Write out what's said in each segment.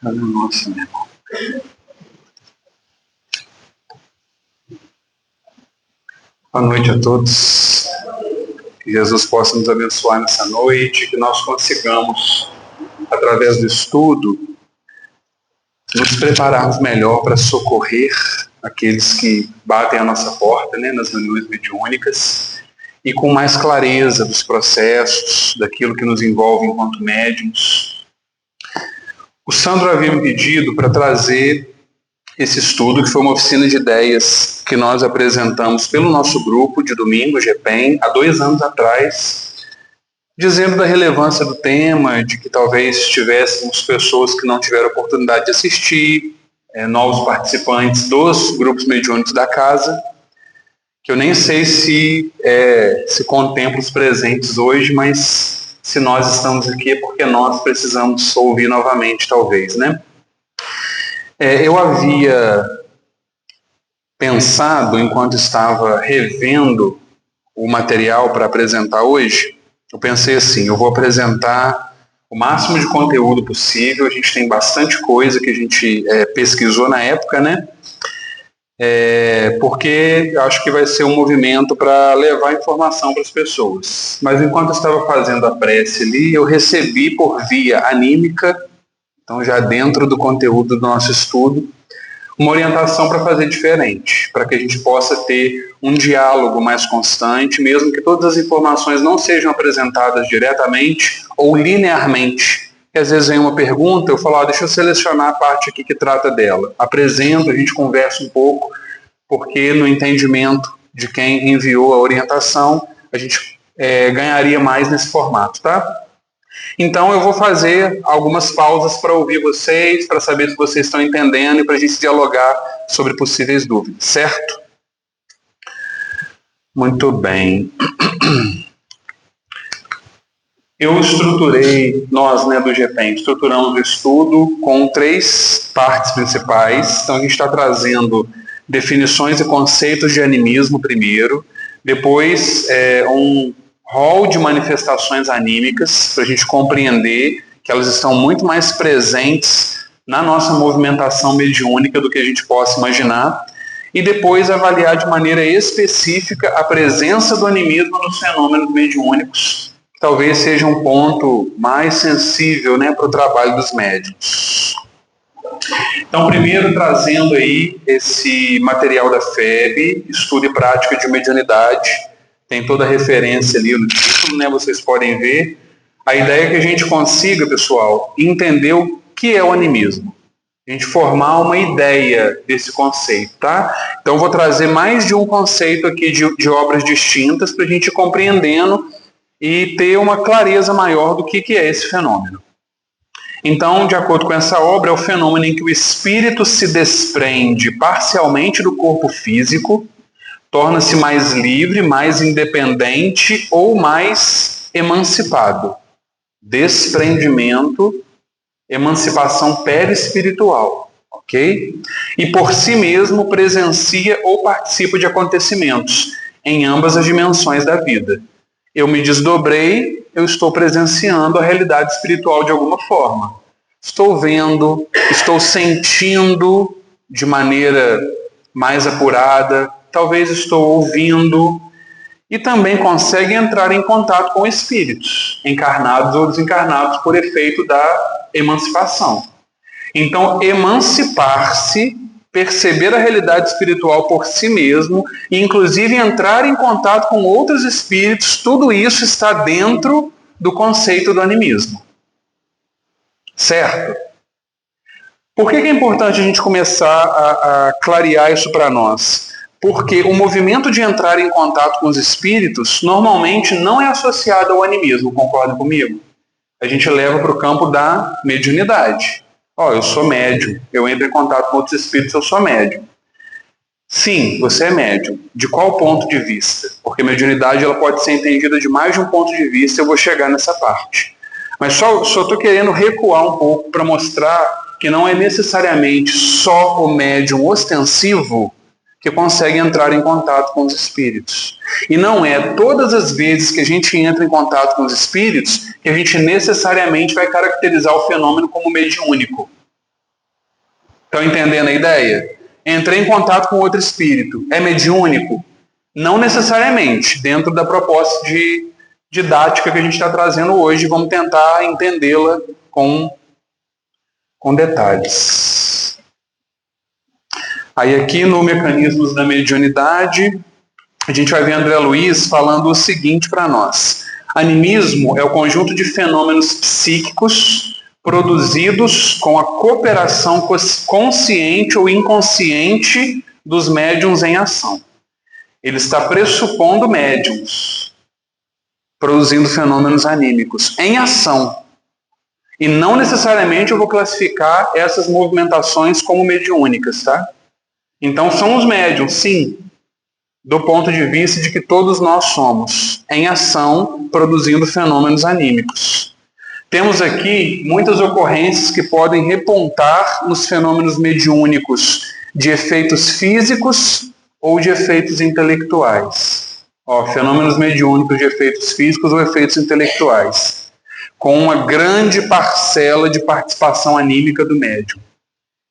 Nossa, meu irmão. Boa noite a todos. Que Jesus possa nos abençoar nessa noite, que nós consigamos, através do estudo, nos prepararmos melhor para socorrer aqueles que batem a nossa porta, né, nas reuniões mediúnicas, e com mais clareza dos processos, daquilo que nos envolve enquanto médiuns. O Sandro havia me pedido para trazer esse estudo, que foi uma oficina de ideias que nós apresentamos pelo nosso grupo de domingo, GPEM, há 2 anos atrás, dizendo da relevância do tema, de que talvez tivéssemos pessoas que não tiveram oportunidade de assistir, novos participantes dos grupos mediúnicos da casa, que eu nem sei se contempla os presentes hoje, mas se nós estamos aqui é porque nós precisamos ouvir novamente, talvez, né? Eu havia pensado, enquanto estava revendo o material para apresentar hoje, eu pensei assim, eu vou apresentar o máximo de conteúdo possível, a gente tem bastante coisa que a gente pesquisou na época, né? Porque eu acho que vai ser um movimento para levar informação para as pessoas. Mas enquanto eu estava fazendo a prece ali, eu recebi por via anímica, então já dentro do conteúdo do nosso estudo, uma orientação para fazer diferente, para que a gente possa ter um diálogo mais constante, mesmo que todas as informações não sejam apresentadas diretamente ou linearmente. E às vezes vem uma pergunta, eu falo, deixa eu selecionar a parte aqui que trata dela. Apresento, a gente conversa um pouco, porque no entendimento de quem enviou a orientação, a gente ganharia mais nesse formato, tá? Então eu vou fazer algumas pausas para ouvir vocês, para saber se vocês estão entendendo e para a gente dialogar sobre possíveis dúvidas, certo? Muito bem. Eu estruturei, nós do GPEM, estruturamos o estudo com 3 partes principais. Então a gente está trazendo definições e conceitos de animismo primeiro, depois um rol de manifestações anímicas, para a gente compreender que elas estão muito mais presentes na nossa movimentação mediúnica do que a gente possa imaginar, e depois avaliar de maneira específica a presença do animismo nos fenômenos mediúnicos, que talvez seja um ponto mais sensível, né, para o trabalho dos médiuns. Então, primeiro trazendo aí esse material da FEB, Estudo e Prática de Mediunidade, tem toda a referência ali no título, né? Vocês podem ver. A ideia é que a gente consiga, pessoal, entender o que é o animismo. A gente formar uma ideia desse conceito, tá? Então, vou trazer mais de um conceito aqui de obras distintas para a gente ir compreendendo e ter uma clareza maior do que é esse fenômeno. Então, de acordo com essa obra, é o fenômeno em que o espírito se desprende parcialmente do corpo físico, torna-se mais livre, mais independente ou mais emancipado. Desprendimento, emancipação perispiritual, ok? E por si mesmo presencia ou participa de acontecimentos em ambas as dimensões da vida. Eu me desdobrei, eu estou presenciando a realidade espiritual de alguma forma. Estou vendo, estou sentindo de maneira mais apurada, talvez estou ouvindo, e também consegue entrar em contato com espíritos, encarnados ou desencarnados por efeito da emancipação. Então, emancipar-se, perceber a realidade espiritual por si mesmo, e inclusive entrar em contato com outros espíritos, tudo isso está dentro do conceito do animismo. Certo? Por que é importante a gente começar a clarear isso para nós? Porque o movimento de entrar em contato com os espíritos normalmente não é associado ao animismo, concordam comigo? A gente leva para o campo da mediunidade. Eu sou médium, eu entro em contato com outros espíritos, eu sou médium. Sim, você é médium. De qual ponto de vista? Porque a mediunidade ela pode ser entendida de mais de um ponto de vista, eu vou chegar nessa parte. Mas só estou querendo recuar um pouco para mostrar que não é necessariamente só o médium ostensivo que consegue entrar em contato com os espíritos. E não é todas as vezes que a gente entra em contato com os espíritos que a gente necessariamente vai caracterizar o fenômeno como mediúnico. Estão entendendo a ideia? Entrei em contato com outro espírito. É mediúnico? Não necessariamente. Dentro da proposta de didática que a gente está trazendo hoje, vamos tentar entendê-la com detalhes. Aí aqui no Mecanismos da Mediunidade, a gente vai ver André Luiz falando o seguinte para nós. Animismo é o conjunto de fenômenos psíquicos produzidos com a cooperação consciente ou inconsciente dos médiuns em ação. Ele está pressupondo médiuns, produzindo fenômenos anímicos em ação. E não necessariamente eu vou classificar essas movimentações como mediúnicas, tá? Então são os médiuns, sim, do ponto de vista de que todos nós somos, em ação, produzindo fenômenos anímicos. Temos aqui muitas ocorrências que podem repontar nos fenômenos mediúnicos de efeitos físicos ou de efeitos intelectuais. Fenômenos mediúnicos de efeitos físicos ou efeitos intelectuais, com uma grande parcela de participação anímica do médium,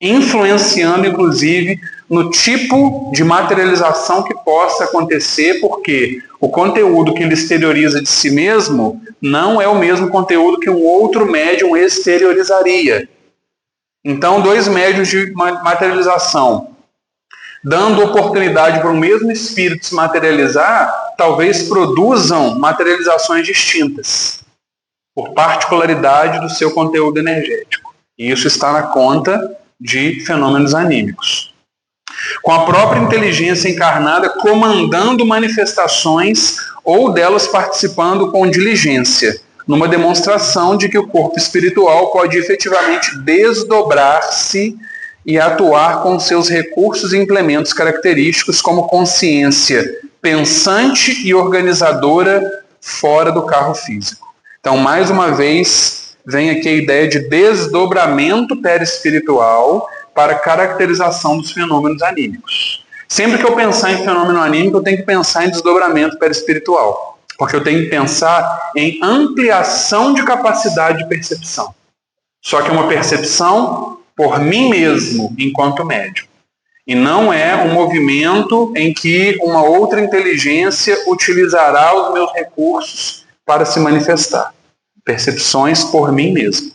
influenciando, inclusive, no tipo de materialização que possa acontecer, porque o conteúdo que ele exterioriza de si mesmo não é o mesmo conteúdo que um outro médium exteriorizaria. Então, dois médiuns de materialização, dando oportunidade para o mesmo espírito se materializar, talvez produzam materializações distintas, por particularidade do seu conteúdo energético. E isso está na conta de fenômenos anímicos. Com a própria inteligência encarnada comandando manifestações ou delas participando com diligência, numa demonstração de que o corpo espiritual pode efetivamente desdobrar-se e atuar com seus recursos e implementos característicos como consciência pensante e organizadora fora do carro físico. Então, mais uma vez, vem aqui a ideia de desdobramento perispiritual para caracterização dos fenômenos anímicos. Sempre que eu pensar em fenômeno anímico, eu tenho que pensar em desdobramento perispiritual, porque eu tenho que pensar em ampliação de capacidade de percepção. Só que é uma percepção por mim mesmo, enquanto médium. E não é um movimento em que uma outra inteligência utilizará os meus recursos para se manifestar. Percepções por mim mesmo.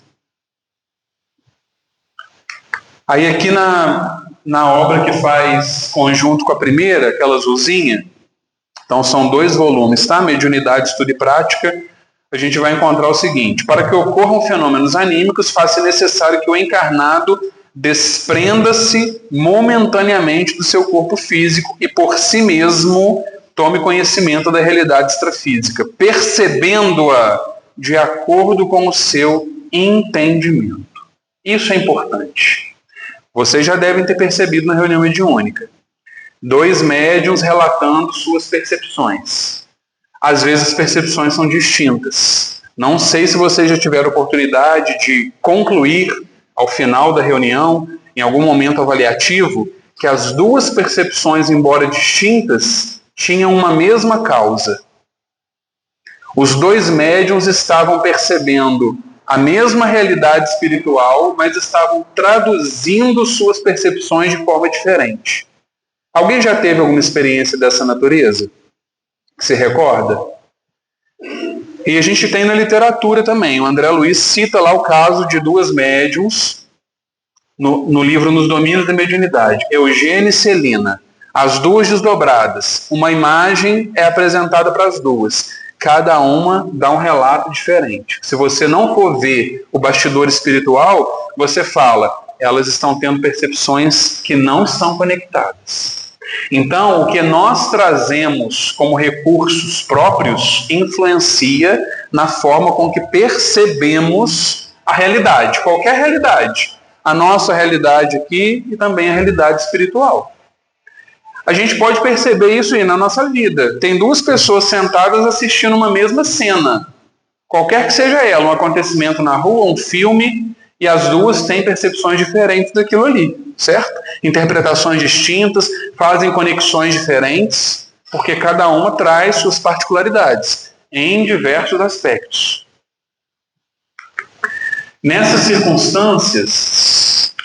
Aí aqui na obra que faz conjunto com a primeira, aquela azulzinha, então são 2 volumes, tá? Mediunidade, Estudo e Prática, a gente vai encontrar o seguinte: para que ocorram fenômenos anímicos, faz-se necessário que o encarnado desprenda-se momentaneamente do seu corpo físico e por si mesmo tome conhecimento da realidade extrafísica, percebendo-a de acordo com o seu entendimento. Isso é importante. Vocês já devem ter percebido na reunião mediúnica. 2 médiuns relatando suas percepções. Às vezes as percepções são distintas. Não sei se vocês já tiveram oportunidade de concluir, ao final da reunião, em algum momento avaliativo, que as 2 percepções, embora distintas, tinham uma mesma causa. Os 2 médiuns estavam percebendo a mesma realidade espiritual, mas estavam traduzindo suas percepções de forma diferente. Alguém já teve alguma experiência dessa natureza? Se recorda? E a gente tem na literatura também. O André Luiz cita lá o caso de 2 médiuns no livro Nos Domínios da Mediunidade. Eugênia e Celina. As 2 desdobradas. Uma imagem é apresentada para as 2. Cada uma dá um relato diferente. Se você não for ver o bastidor espiritual, você fala, elas estão tendo percepções que não estão conectadas. Então, o que nós trazemos como recursos próprios influencia na forma com que percebemos a realidade, qualquer realidade. A nossa realidade aqui e também a realidade espiritual. A gente pode perceber isso aí na nossa vida. Tem 2 pessoas sentadas assistindo uma mesma cena. Qualquer que seja ela, um acontecimento na rua, um filme, e as 2 têm percepções diferentes daquilo ali, certo? Interpretações distintas, fazem conexões diferentes, porque cada uma traz suas particularidades, em diversos aspectos. Nessas circunstâncias,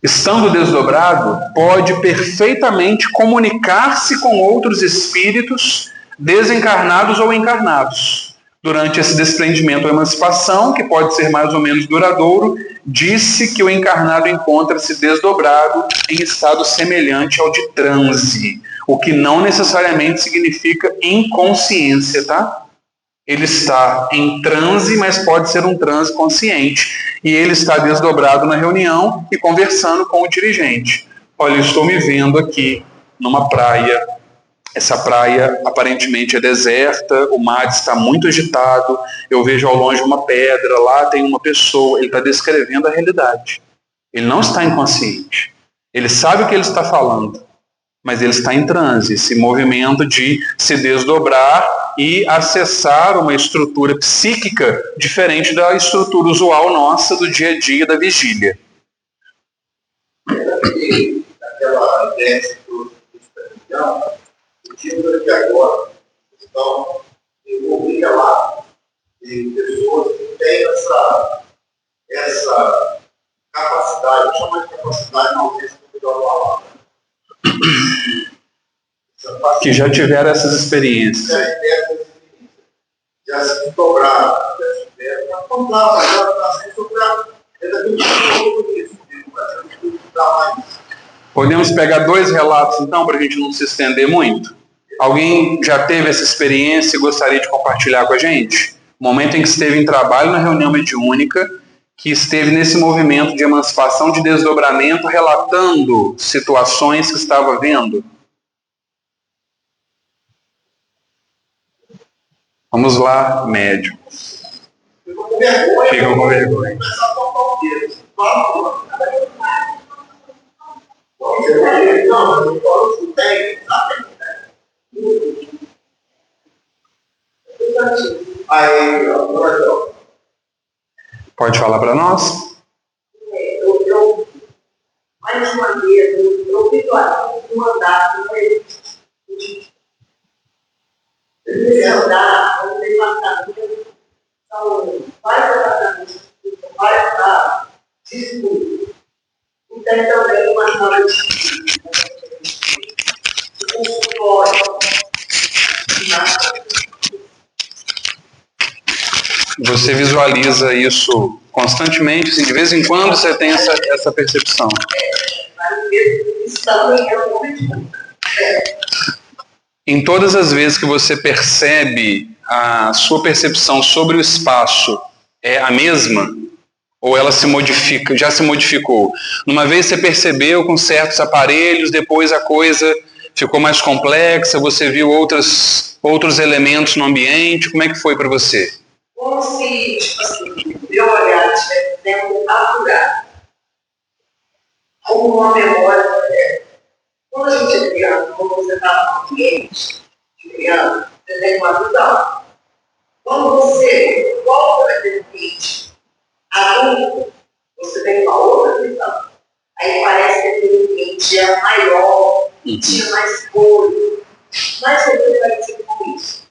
estando desdobrado, pode perfeitamente comunicar-se com outros espíritos desencarnados ou encarnados. Durante esse desprendimento ou emancipação, que pode ser mais ou menos duradouro, disse que o encarnado encontra-se desdobrado em estado semelhante ao de transe, o que não necessariamente significa inconsciência, tá? Ele está em transe, mas pode ser um transe consciente. E ele está desdobrado na reunião e conversando com o dirigente. Olha, eu estou me vendo aqui numa praia. Essa praia aparentemente é deserta, o mar está muito agitado, eu vejo ao longe uma pedra, lá tem uma pessoa. Ele está descrevendo a realidade. Ele não está inconsciente. Ele sabe o que ele está falando, mas ele está em transe, esse movimento de se desdobrar e acessar uma estrutura psíquica diferente da estrutura usual nossa do dia a dia da vigília. Aquela ideia do religião, o título de agora, estão envolvidas lá, e pessoas que têm essa capacidade, eu chamo de capacidade, não sei se é melhor palavra, que já tiveram essas experiências. Já se dobraram, já tiveram, já contaram, mas já está sendo dobrado. Podemos pegar 2 relatos, então, para a gente não se estender muito? Alguém já teve essa experiência e gostaria de compartilhar com a gente? O momento em que esteve em trabalho na reunião mediúnica, que esteve nesse movimento de emancipação, de desdobramento, relatando situações que estava vendo. Vamos lá, médium. Ficam com vergonha. Pode falar para nós? Eu, mais uma vez, eu visualizo um mandato esse andar, o levantamento, são vários levantamentos, vários estados de estudo. E tem também uma sala de consultório. Você visualiza isso constantemente? Assim, de vez em quando você tem essa percepção? Em todas as vezes que você percebe, a sua percepção sobre o espaço é a mesma? Ou ela se modifica, já se modificou? Numa vez você percebeu com certos aparelhos, depois a coisa ficou mais complexa, você viu outros elementos no ambiente, como é que foi para você? Como se, tipo assim, meu olhar estivesse sendo apurado. Como uma memória. Quando a gente é criança, quando você está no ambiente de criança, você tem uma visão. Quando você volta naquele ambiente adulto, você tem uma outra visão. Aí parece que aquele ambiente é maior, tinha mais cores. Mas você vai dizer com isso.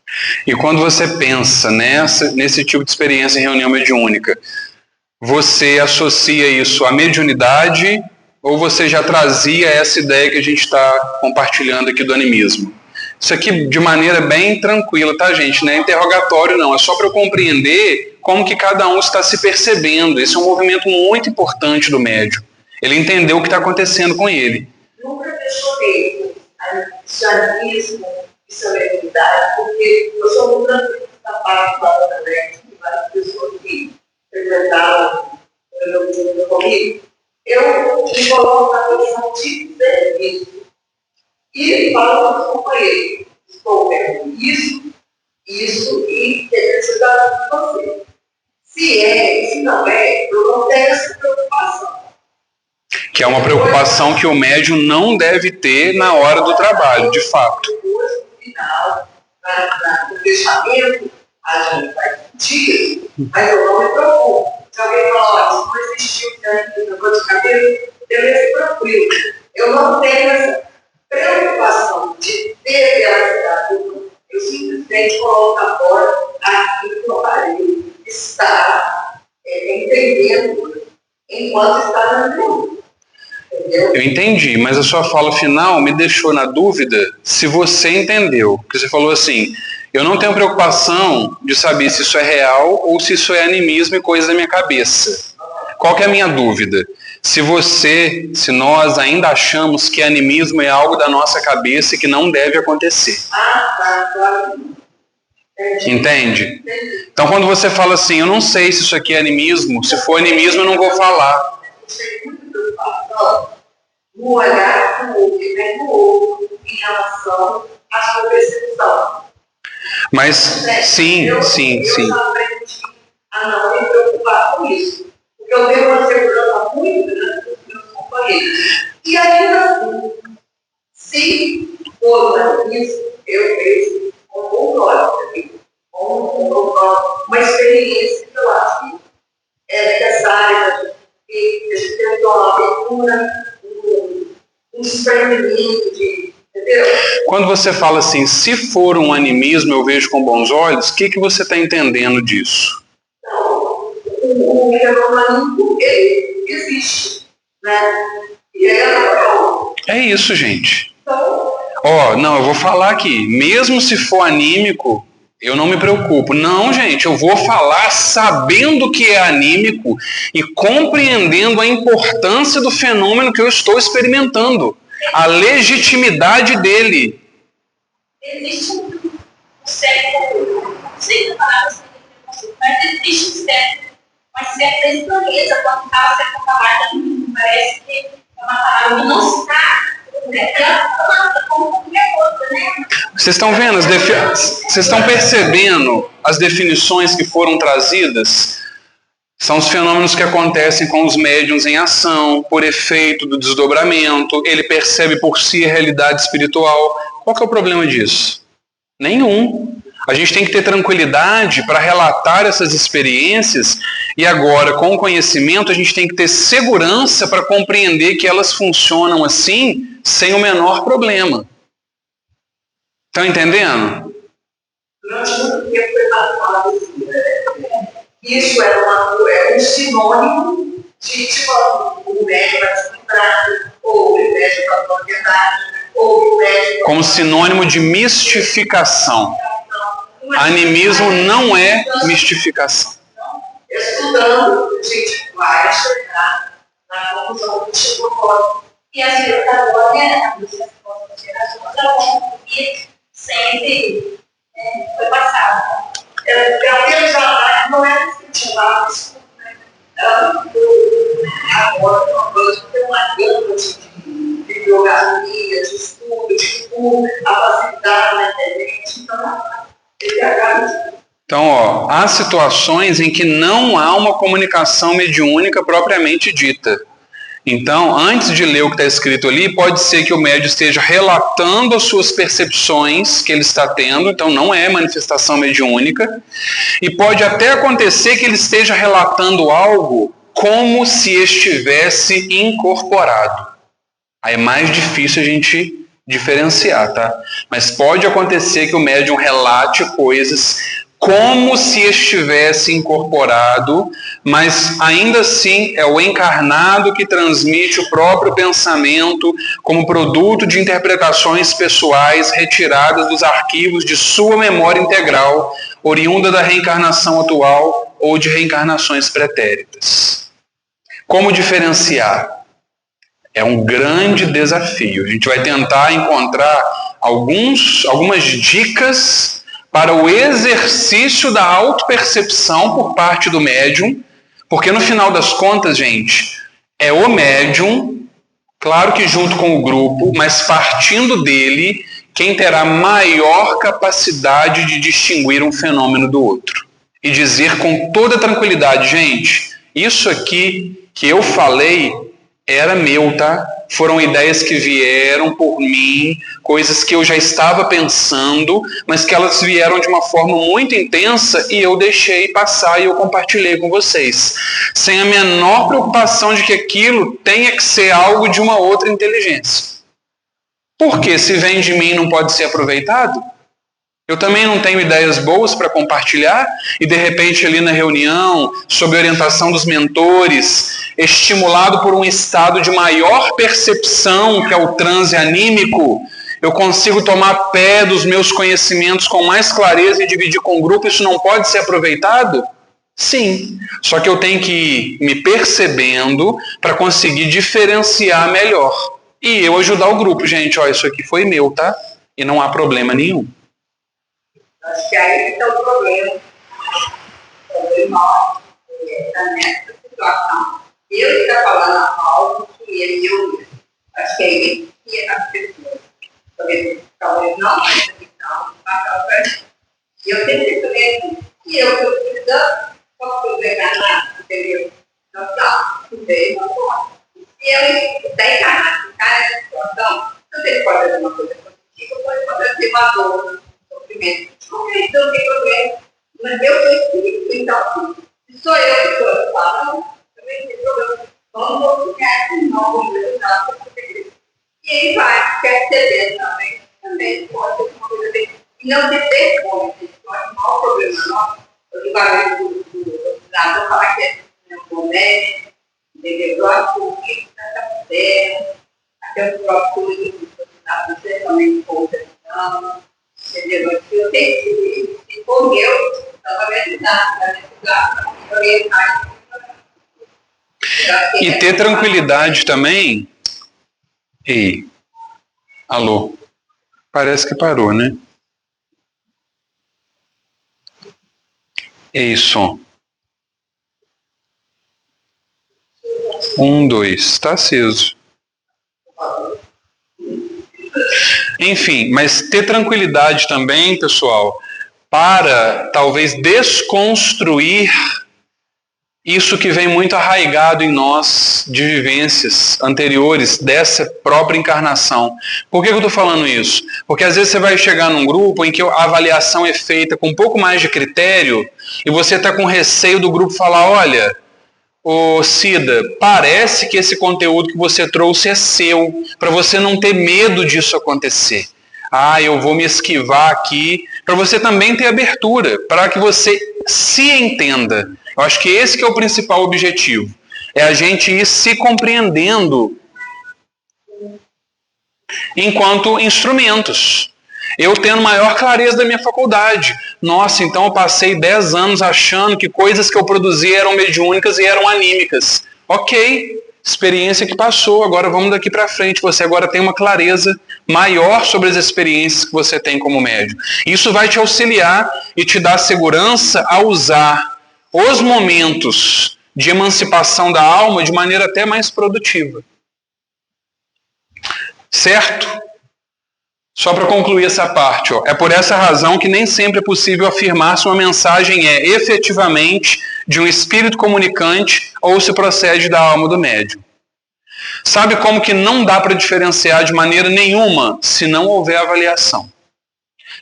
E quando você pensa nesse tipo de experiência em reunião mediúnica, você associa isso à mediunidade ou você já trazia essa ideia que a gente está compartilhando aqui do animismo? Isso aqui de maneira bem tranquila, tá, gente? Não é interrogatório, não. É só para eu compreender como que cada um está se percebendo. Esse é um movimento muito importante do médium. Ele entendeu o que está acontecendo com ele. Nunca questionei o animismo e sua mediunidade, porque eu sou muito tranquila da parte da também, de várias pessoas que frequentaram o meu mediúnico comigo. Eu me coloco na posição de serviço e falo para os companheiros: estou vendo isso e necessidade de você. Se não é, eu não tenho essa preocupação. Que é uma preocupação que o médium não deve ter na hora do trabalho, de fato. Depois, no final, no fechamento, a gente vai discutir, mas eu não me preocupo. Se alguém falar, se não existiu negócio de cabelo, beleza, tranquilo. Eu não tenho essa preocupação de ter veracidade. Eu simplesmente coloco a porta aqui no aparelho, está entendendo enquanto está na reunião. entendeu? Eu entendi, mas a sua fala final me deixou na dúvida se você entendeu. Porque você falou assim, eu não tenho preocupação de saber se isso é real ou se isso é animismo e coisa da minha cabeça. Qual que é a minha dúvida? Se nós ainda achamos que animismo é algo da nossa cabeça e que não deve acontecer. Tá, claro. Entende? Então quando você fala assim, eu não sei se isso aqui é animismo, se for animismo eu não vou falar. Você muito preocupado no olhar do outro e vem do outro em relação à sua percepção. Mas sim. Eu aprendi a não me preocupar com isso. Porque eu tenho uma segurança muito grande dos meus companheiros. E ainda assim, se for isso, eu vejo com um olho, uma experiência que eu acho que é necessária, que a gente tem uma abertura, um desprendimento de. Entendeu? Quando você fala assim, se for um animismo eu vejo com bons olhos, o que você está entendendo disso? Então, o fenômeno ele existe, né? E é natural. É isso, gente. Então, Não, eu vou falar aqui, mesmo se for anímico, eu não me preocupo. Não, gente, eu vou falar sabendo que é anímico e compreendendo a importância do fenômeno que eu estou experimentando, a legitimidade dele. Existe um certo, não sei se a palavra seria, mas existe uma certa estranheza quando está certa palavra, parece que é uma palavra que não está, como qualquer outra, né? Vocês estão vendo, vocês estão percebendo as definições que foram trazidas? São os fenômenos que acontecem com os médiuns em ação, por efeito do desdobramento, ele percebe por si a realidade espiritual. Qual que é o problema disso? Nenhum. A gente tem que ter tranquilidade para relatar essas experiências e agora, com o conhecimento, a gente tem que ter segurança para compreender que elas funcionam assim, sem o menor problema. Estão entendendo? durante muito tempo foi falado assim, isso é um sinônimo de tipo, o médico equilibrado, ou o médico da propriedade, ou o médico... Como sinônimo de mistificação. Animismo não é mistificação. Estudando, a gente vai chegar na conclusão do tipo agora. E a senhora agora, né, as gerações, que sempre foi passada. Aquele jamais não é incentivado isso, né? Agora, nós temos uma gama de bibliografia, de estudo, a facilidade na internet, então, ele acaba... Então, há situações em que não há uma comunicação mediúnica propriamente dita. Então, antes de ler o que está escrito ali, pode ser que o médium esteja relatando as suas percepções que ele está tendo, então não é manifestação mediúnica, e pode até acontecer que ele esteja relatando algo como se estivesse incorporado. Aí é mais difícil a gente diferenciar, tá? Mas pode acontecer que o médium relate coisas como se estivesse incorporado, mas ainda assim é o encarnado que transmite o próprio pensamento como produto de interpretações pessoais retiradas dos arquivos de sua memória integral, oriunda da reencarnação atual ou de reencarnações pretéritas. Como diferenciar? É um grande desafio. A gente vai tentar encontrar algumas dicas para o exercício da autopercepção por parte do médium, porque no final das contas, gente, é o médium, claro que junto com o grupo, mas partindo dele, quem terá maior capacidade de distinguir um fenômeno do outro. E dizer com toda tranquilidade, gente, isso aqui que eu falei era meu, tá? Foram ideias que vieram por mim, coisas que eu já estava pensando, mas que elas vieram de uma forma muito intensa e eu deixei passar e eu compartilhei com vocês. Sem a menor preocupação de que aquilo tenha que ser algo de uma outra inteligência. Porque se vem de mim não pode ser aproveitado? Eu também não tenho ideias boas para compartilhar e de repente ali na reunião, sob orientação dos mentores, estimulado por um estado de maior percepção, que é o transe anímico, eu consigo tomar pé dos meus conhecimentos com mais clareza e dividir com o grupo, isso não pode ser aproveitado? Sim, só que eu tenho que ir me percebendo para conseguir diferenciar melhor. E eu ajudar o grupo, gente, ó, isso aqui foi meu, tá? E não há problema nenhum. Acho que aí está o problema. O problema está nessa situação. Eu estou falando algo que ele eu acho que é ele que é as pessoas. Talvez não essa questão, mas eu tenho que saber que eu estou precisando, posso pegar nada, entendeu? Não está, entendeu? Não pode. Se eu está encarnado, ficar nessa situação, eu tenho que fazer uma coisa positiva, pode ter uma dor, um sofrimento. Ok, então não tem problema. Mas eu sou espírito, então, se sou eu que estou falando, também tem problema. Vamos ficar com o nome, e ele vai perceber também pode ser uma coisa bem. E não ter vergonha, isso não é o maior problema nosso. Eu digo a vez do cidadão falar que é um comédia, entendeu? Eu acho que o que está acontecendo, até os próprios você também conversando, entendeu? Eu tenho que, se for eu, estava me orientar. E ter tranquilidade também. Ei, alô? Parece que parou, né? Ei, som. 1, 2, está aceso. Enfim, mas ter tranquilidade também, pessoal, para talvez desconstruir isso que vem muito arraigado em nós de vivências anteriores dessa própria encarnação. Por que eu estou falando isso? Porque às vezes você vai chegar num grupo em que a avaliação é feita com um pouco mais de critério e você está com receio do grupo falar, olha, ô Cida, parece que esse conteúdo que você trouxe é seu, para você não ter medo disso acontecer. Ah, eu vou me esquivar aqui, para você também ter abertura, para que você se entenda. Eu acho que esse que é o principal objetivo. É a gente ir se compreendendo enquanto instrumentos. Eu tendo maior clareza da minha faculdade. Nossa, então eu passei 10 anos achando que coisas que eu produzia eram mediúnicas e eram anímicas. Ok, experiência que passou, agora vamos daqui para frente. Você agora tem uma clareza maior sobre as experiências que você tem como médium. Isso vai te auxiliar e te dar segurança a usar os momentos de emancipação da alma de maneira até mais produtiva. Certo? Só para concluir essa parte, ó, é por essa razão que nem sempre é possível afirmar se uma mensagem é efetivamente de um espírito comunicante ou se procede da alma do médium. Sabe como que não dá para diferenciar de maneira nenhuma se não houver avaliação?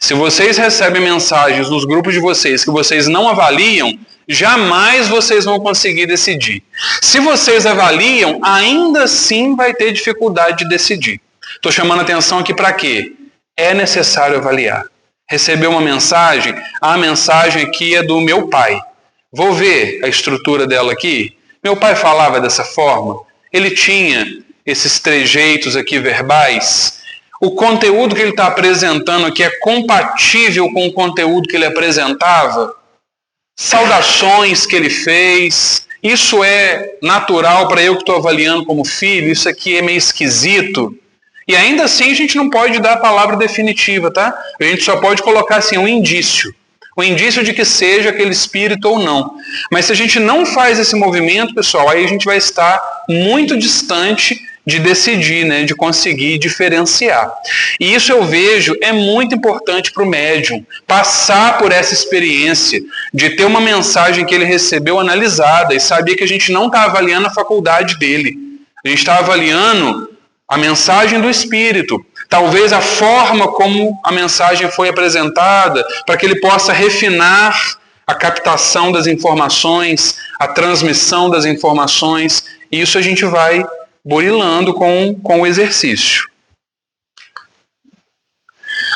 Se vocês recebem mensagens nos grupos de vocês que vocês não avaliam, jamais vocês vão conseguir decidir. Se vocês avaliam, ainda assim vai ter dificuldade de decidir. Estou chamando a atenção aqui para quê? É necessário avaliar. Recebeu uma mensagem, a mensagem aqui é do meu pai. Vou ver a estrutura dela aqui. Meu pai falava dessa forma, ele tinha esses trejeitos aqui verbais. O conteúdo que ele está apresentando aqui é compatível com o conteúdo que ele apresentava? Saudações que ele fez, isso é natural para eu que estou avaliando como filho, isso aqui é meio esquisito. E ainda assim a gente não pode dar a palavra definitiva, tá? A gente só pode colocar assim um indício de que seja aquele espírito ou não. Mas se a gente não faz esse movimento, pessoal, aí a gente vai estar muito distante de decidir, né, de conseguir diferenciar. E isso eu vejo é muito importante para o médium, passar por essa experiência de ter uma mensagem que ele recebeu analisada e saber que a gente não está avaliando a faculdade dele. A gente está avaliando a mensagem do espírito, talvez a forma como a mensagem foi apresentada, para que ele possa refinar a captação das informações, a transmissão das informações, e isso a gente vai burilando com o exercício.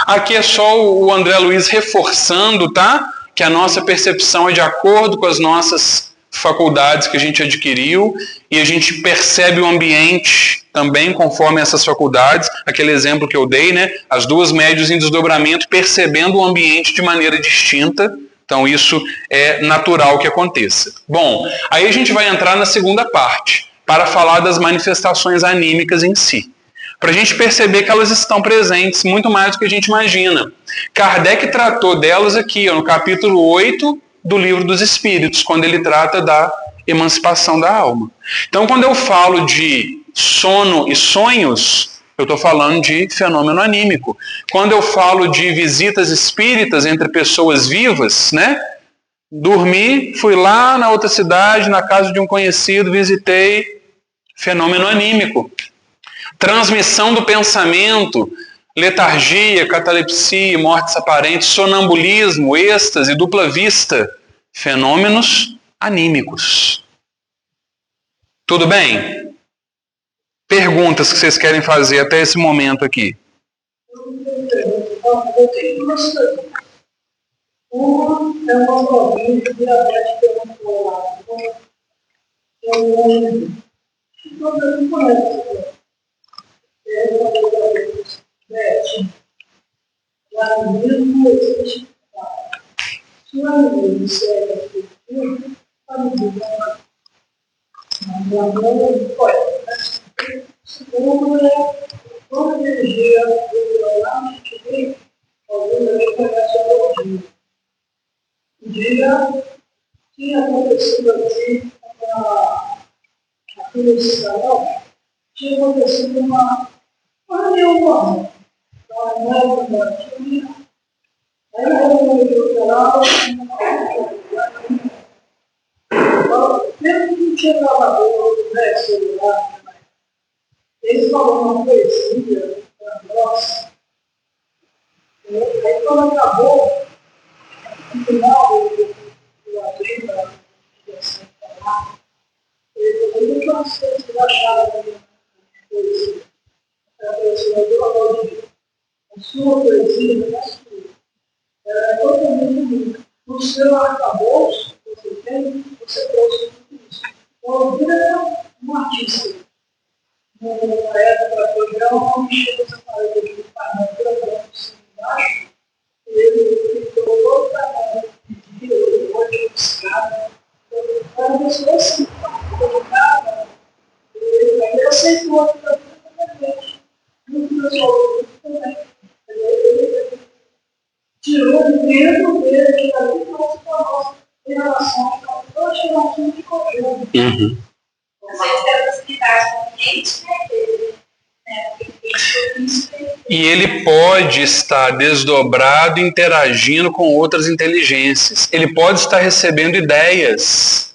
Aqui é só o André Luiz reforçando, tá? Que a nossa percepção é de acordo com as nossas faculdades que a gente adquiriu e a gente percebe o ambiente também conforme essas faculdades, aquele exemplo que eu dei, né? As duas médios em desdobramento percebendo o ambiente de maneira distinta, então isso é natural que aconteça. Bom, aí a gente vai entrar na segunda parte, para falar das manifestações anímicas em si, para a gente perceber que elas estão presentes muito mais do que a gente imagina. Kardec tratou delas aqui, no capítulo 8 do Livro dos Espíritos, quando ele trata da emancipação da alma. Então, quando eu falo de sono e sonhos, eu estou falando de fenômeno anímico. Quando eu falo de visitas espíritas entre pessoas vivas, né? Dormi, fui lá na outra cidade, na casa de um conhecido, visitei, fenômeno anímico. Transmissão do pensamento, letargia, catalepsia, mortes aparentes, sonambulismo, êxtase, dupla vista, fenômenos anímicos. Tudo bem? Perguntas que vocês querem fazer até esse momento aqui? Eu tenho duas perguntas. Uma é uma provinha de diabetes controlada. Todo mundo conhece. É uma diabetes lá no mesmo existe. Se o amigo serve aqui, o amigo não pode. Segundo é toda energia lá no que alguns ali conhecem a biologia. Um dia tinha acontecido aqui aqui no salão, tinha acontecido uma reunião. Não era uma tinha. Aí a reunião eleitoral, mesmo que tinha gravador, né, celular, eles falaram uma poesia para nós. Aí quando acabou, no final do abril da direção da lá, ele falou: o que vocês acharam da minha poesia? A poesia do Adolfo. A sua poesia não é sua. É totalmente minha. No seu arcabouço, você tem, você trouxe tudo isso. Então, eu era um artista. Na época do programa, não mexia essa parede aqui do painel para cima e embaixo. Ele ficou todo para pedir, eu vou te buscar. Então, uma pessoa assim, colocada, ele aceitou a vida. Muito pessoal também. Ele tirou o medo dele que ali trouxe para nós em relação a toda a geração de conjunto. Às vezes, as atividades com o cliente, E ele pode estar desdobrado, interagindo com outras inteligências. Ele pode estar recebendo ideias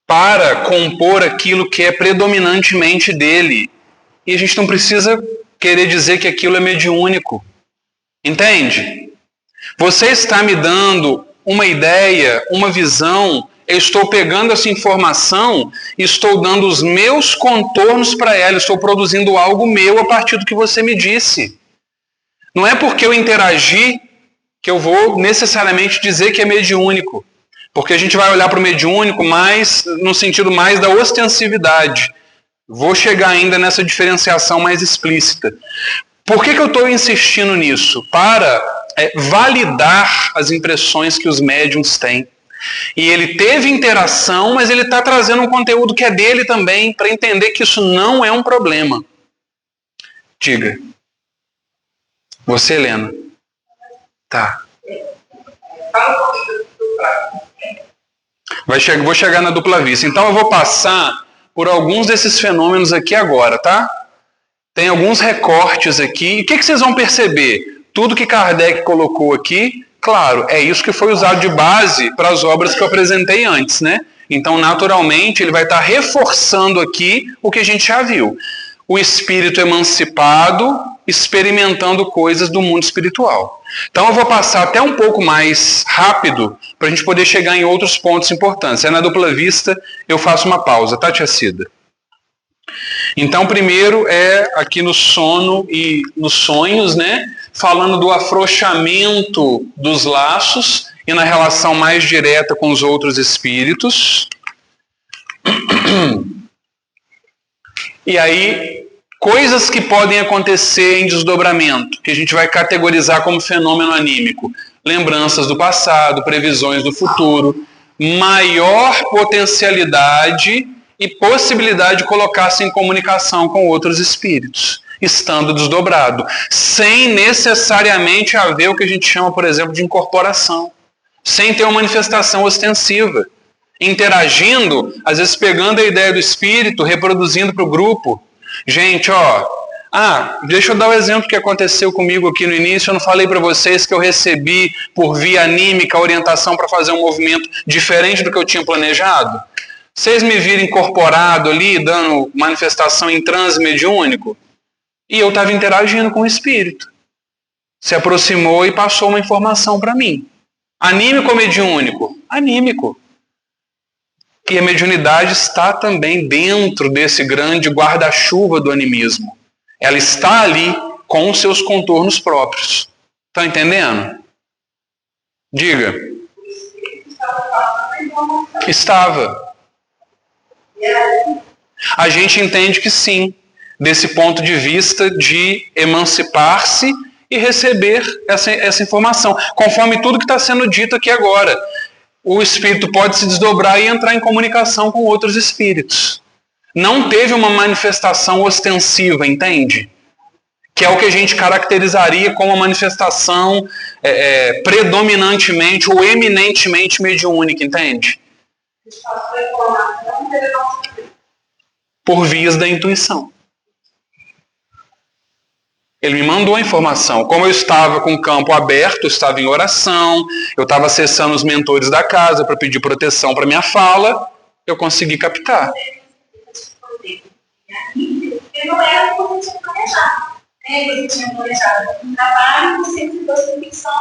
para compor aquilo que é predominantemente dele. E a gente não precisa querer dizer que aquilo é mediúnico. Entende? Você está me dando uma ideia, uma visão. Eu estou pegando essa informação e estou dando os meus contornos para ela. Estou produzindo algo meu a partir do que você me disse. Não é porque eu interagi que eu vou necessariamente dizer que é mediúnico. Porque a gente vai olhar para o mediúnico mais no sentido mais da ostensividade. Vou chegar ainda nessa diferenciação mais explícita. Por que eu estou insistindo nisso? Para validar as impressões que os médiuns têm. E ele teve interação, mas ele está trazendo um conteúdo que é dele também, para entender que isso não é um problema. Diga. Você, Helena. Tá. Vou chegar na dupla vista. Então eu vou passar por alguns desses fenômenos aqui agora, tá? Tem alguns recortes aqui. E o que vocês vão perceber? Tudo que Kardec colocou aqui, claro, é isso que foi usado de base para as obras que eu apresentei antes, né? Então, naturalmente, ele vai estar reforçando aqui o que a gente já viu. O espírito emancipado, experimentando coisas do mundo espiritual. Então, eu vou passar até um pouco mais rápido para a gente poder chegar em outros pontos importantes. Na dupla vista, eu faço uma pausa, tá, tia Cida? Então, primeiro é aqui no sono e nos sonhos, né? Falando do afrouxamento dos laços e na relação mais direta com os outros espíritos. E aí, coisas que podem acontecer em desdobramento, que a gente vai categorizar como fenômeno anímico. Lembranças do passado, previsões do futuro, maior potencialidade e possibilidade de colocar-se em comunicação com outros espíritos, estando desdobrado, sem necessariamente haver o que a gente chama, por exemplo, de incorporação, sem ter uma manifestação ostensiva, interagindo, às vezes pegando a ideia do espírito, reproduzindo para o grupo. Gente, deixa eu dar o exemplo que aconteceu comigo aqui no início. Eu não falei para vocês que eu recebi por via anímica a orientação para fazer um movimento diferente do que eu tinha planejado? Vocês me viram incorporado ali, dando manifestação em transe mediúnico? E eu estava interagindo com o espírito. Se aproximou e passou uma informação para mim. Anímico ou mediúnico? Anímico. E a mediunidade está também dentro desse grande guarda-chuva do animismo. Ela está ali com os seus contornos próprios. Estão entendendo? Diga. Estava. A gente entende que sim, desse ponto de vista de emancipar-se e receber essa informação, conforme tudo que está sendo dito aqui agora. O espírito pode se desdobrar e entrar em comunicação com outros espíritos. Não teve uma manifestação ostensiva, entende? Que é o que a gente caracterizaria como uma manifestação predominantemente ou eminentemente mediúnica, entende? Por vias da intuição. Ele me mandou a informação. Como eu estava com o campo aberto, eu estava em oração, eu estava acessando os mentores da casa para pedir proteção para minha fala, eu consegui captar. Porque não era o que você tinha planejado. Você tinha planejado um trabalho, você ficou sem ficção,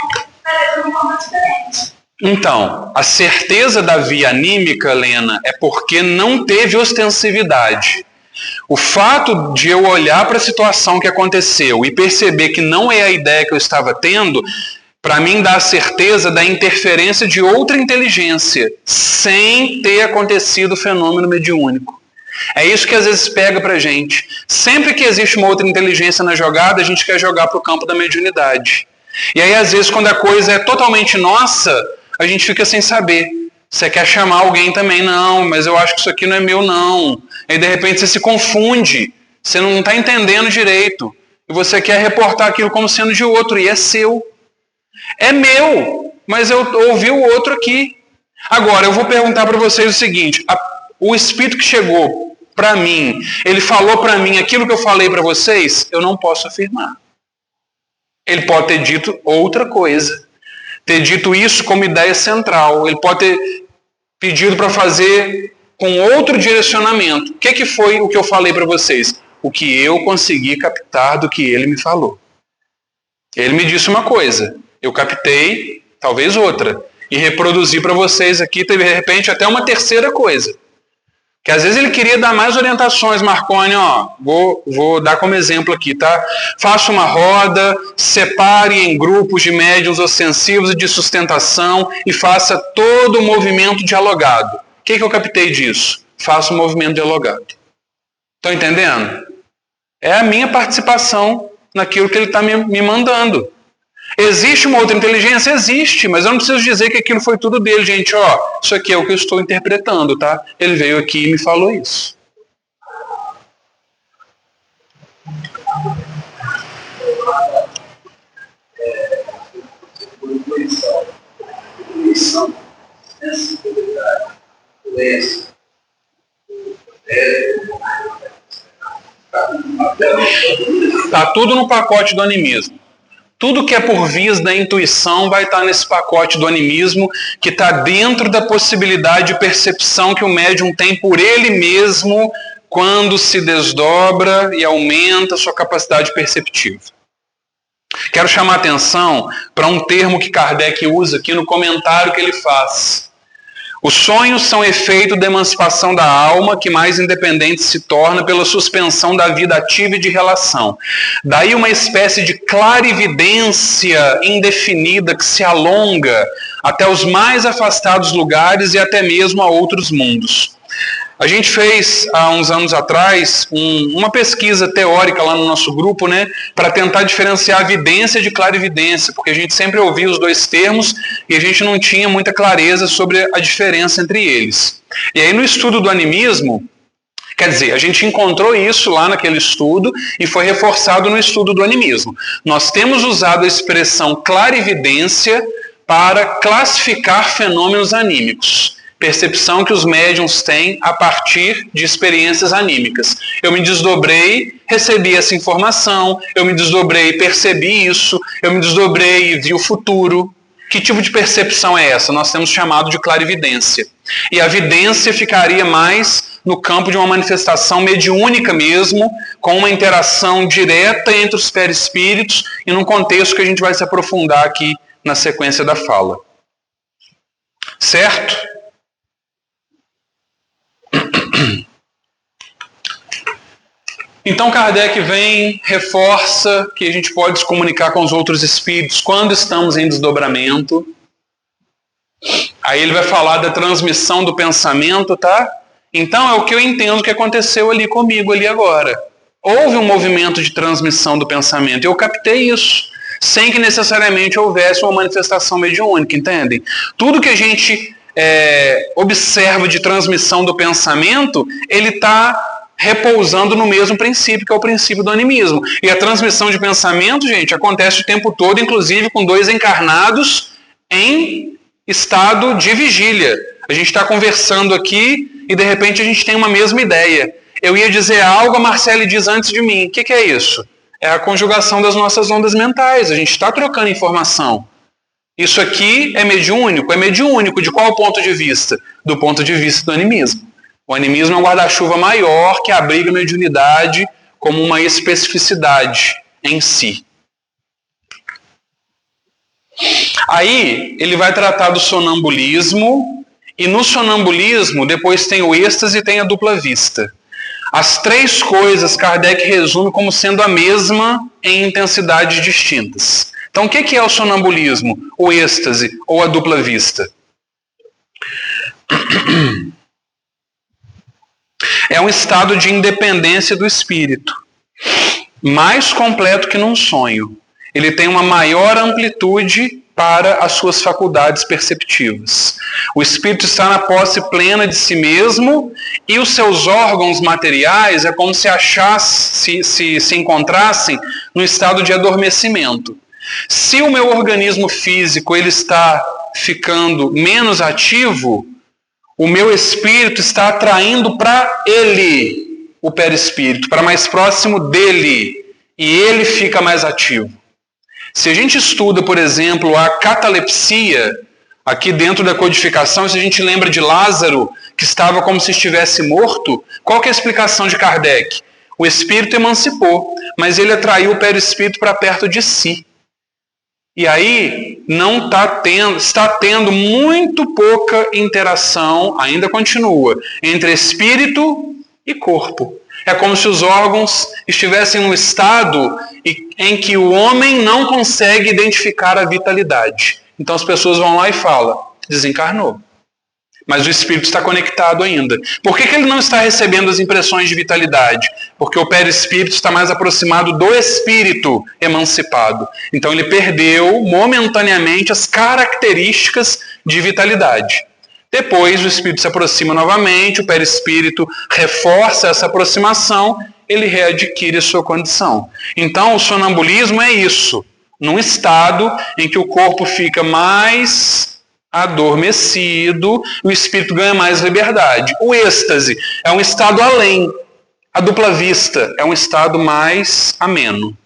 de uma forma diferente. Então, a certeza da via anímica, Lena, é porque não teve ostensividade. O fato de eu olhar para a situação que aconteceu e perceber que não é a ideia que eu estava tendo, para mim dá a certeza da interferência de outra inteligência, sem ter acontecido o fenômeno mediúnico. É isso que às vezes pega para a gente. Sempre que existe uma outra inteligência na jogada, a gente quer jogar para o campo da mediunidade. E aí, às vezes, quando a coisa é totalmente nossa, a gente fica sem saber. Você quer chamar alguém também? Não, mas eu acho que isso aqui não é meu, não. Aí, de repente, você se confunde. Você não está entendendo direito. E você quer reportar aquilo como sendo de outro, e é seu. É meu, mas eu ouvi o outro aqui. Agora, eu vou perguntar para vocês o seguinte. O espírito que chegou para mim, ele falou para mim aquilo que eu falei para vocês? Eu não posso afirmar. Ele pode ter dito outra coisa. Ter dito isso como ideia central. Ele pode ter pedido para fazer com outro direcionamento. O que foi o que eu falei para vocês? O que eu consegui captar do que ele me falou. Ele me disse uma coisa. Eu captei, talvez outra. E reproduzi para vocês aqui, de repente, até uma terceira coisa. Que às vezes ele queria dar mais orientações, Marconi, vou dar como exemplo aqui, tá? Faça uma roda, separe em grupos de médiuns ostensivos e de sustentação e faça todo o movimento dialogado. O que eu captei disso? Faça um movimento dialogado. Estão entendendo? É a minha participação naquilo que ele está me mandando. Existe uma outra inteligência? Existe, mas eu não preciso dizer que aquilo foi tudo dele, gente. Isso aqui é o que eu estou interpretando, tá? Ele veio aqui e me falou isso. Está tudo no pacote do animismo. Tudo que é por vias da intuição vai estar nesse pacote do animismo, que está dentro da possibilidade de percepção que o médium tem por ele mesmo quando se desdobra e aumenta a sua capacidade perceptiva. Quero chamar a atenção para um termo que Kardec usa aqui no comentário que ele faz. Os sonhos são efeito da emancipação da alma, que mais independente se torna pela suspensão da vida ativa e de relação. Daí uma espécie de clarividência indefinida que se alonga até os mais afastados lugares e até mesmo a outros mundos. A gente fez, há uns anos atrás, uma pesquisa teórica lá no nosso grupo, né, para tentar diferenciar evidência de clarividência, porque a gente sempre ouvia os dois termos e a gente não tinha muita clareza sobre a diferença entre eles. E aí no estudo do animismo, quer dizer, a gente encontrou isso lá naquele estudo e foi reforçado no estudo do animismo. Nós temos usado a expressão clarividência para classificar fenômenos anímicos. Percepção que os médiuns têm a partir de experiências anímicas. Eu me desdobrei, recebi essa informação, eu me desdobrei, percebi isso, eu me desdobrei e vi o futuro. Que tipo de percepção é essa? Nós temos chamado de clarividência. E a vidência ficaria mais no campo de uma manifestação mediúnica mesmo, com uma interação direta entre os perispíritos e num contexto que a gente vai se aprofundar aqui na sequência da fala. Certo? Então Kardec vem, reforça que a gente pode se comunicar com os outros espíritos quando estamos em desdobramento. Aí ele vai falar da transmissão do pensamento, tá? Então é o que eu entendo que aconteceu ali comigo, ali agora. Houve um movimento de transmissão do pensamento, eu captei isso, sem que necessariamente houvesse uma manifestação mediúnica, entendem? Tudo que a gente observa de transmissão do pensamento, ele está repousando no mesmo princípio, que é o princípio do animismo. E a transmissão de pensamento, gente, acontece o tempo todo, inclusive com dois encarnados em estado de vigília. A gente está conversando aqui e de repente a gente tem uma mesma ideia. Eu ia dizer algo, a Marcele diz antes de mim. O que é isso? É a conjugação das nossas ondas mentais. A gente está trocando informação. Isso aqui é mediúnico? É mediúnico de qual ponto de vista? Do ponto de vista do animismo. O animismo é um guarda-chuva maior que abriga a mediunidade como uma especificidade em si. Aí ele vai tratar do sonambulismo, e no sonambulismo depois tem o êxtase e tem a dupla vista. As três coisas Kardec resume como sendo a mesma em intensidades distintas. Então o que é o sonambulismo, o êxtase ou a dupla vista? É um estado de independência do espírito, mais completo que num sonho. Ele tem uma maior amplitude para as suas faculdades perceptivas. O espírito está na posse plena de si mesmo e os seus órgãos materiais é como se se encontrassem no estado de adormecimento. Se o meu organismo físico ele está ficando menos ativo, o meu espírito está atraindo para ele o perispírito, para mais próximo dele, e ele fica mais ativo. Se a gente estuda, por exemplo, a catalepsia, aqui dentro da codificação, se a gente lembra de Lázaro, que estava como se estivesse morto, qual que é a explicação de Kardec? O espírito emancipou, mas ele atraiu o perispírito para perto de si. E aí está tendo muito pouca interação, ainda continua, entre espírito e corpo. É como se os órgãos estivessem num estado em que o homem não consegue identificar a vitalidade. Então as pessoas vão lá e falam, desencarnou. Mas o espírito está conectado ainda. Por que ele não está recebendo as impressões de vitalidade? Porque o perispírito está mais aproximado do espírito emancipado. Então ele perdeu momentaneamente as características de vitalidade. Depois o espírito se aproxima novamente, o perispírito reforça essa aproximação, ele readquire a sua condição. Então o sonambulismo é isso, num estado em que o corpo fica mais adormecido, o espírito ganha mais liberdade. O êxtase é um estado além. A dupla vista é um estado mais ameno.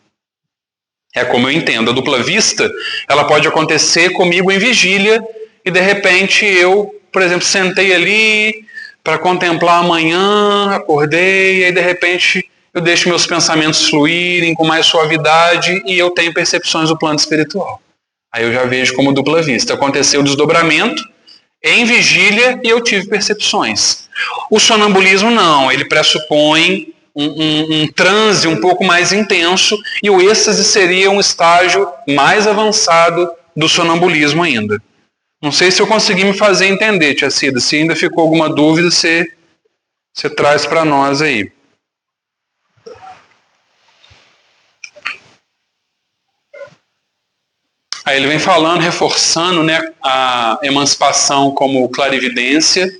É como eu entendo. A dupla vista, ela pode acontecer comigo em vigília e de repente eu, por exemplo, sentei ali para contemplar amanhã, acordei e aí de repente eu deixo meus pensamentos fluírem com mais suavidade e eu tenho percepções do plano espiritual. Aí eu já vejo como dupla vista. Aconteceu o desdobramento em vigília e eu tive percepções. O sonambulismo não, ele pressupõe um transe um pouco mais intenso e o êxtase seria um estágio mais avançado do sonambulismo ainda. Não sei se eu consegui me fazer entender, tia Cida. Se ainda ficou alguma dúvida, você você traz para nós aí. Aí ele vem falando, reforçando, né, a emancipação como clarividência.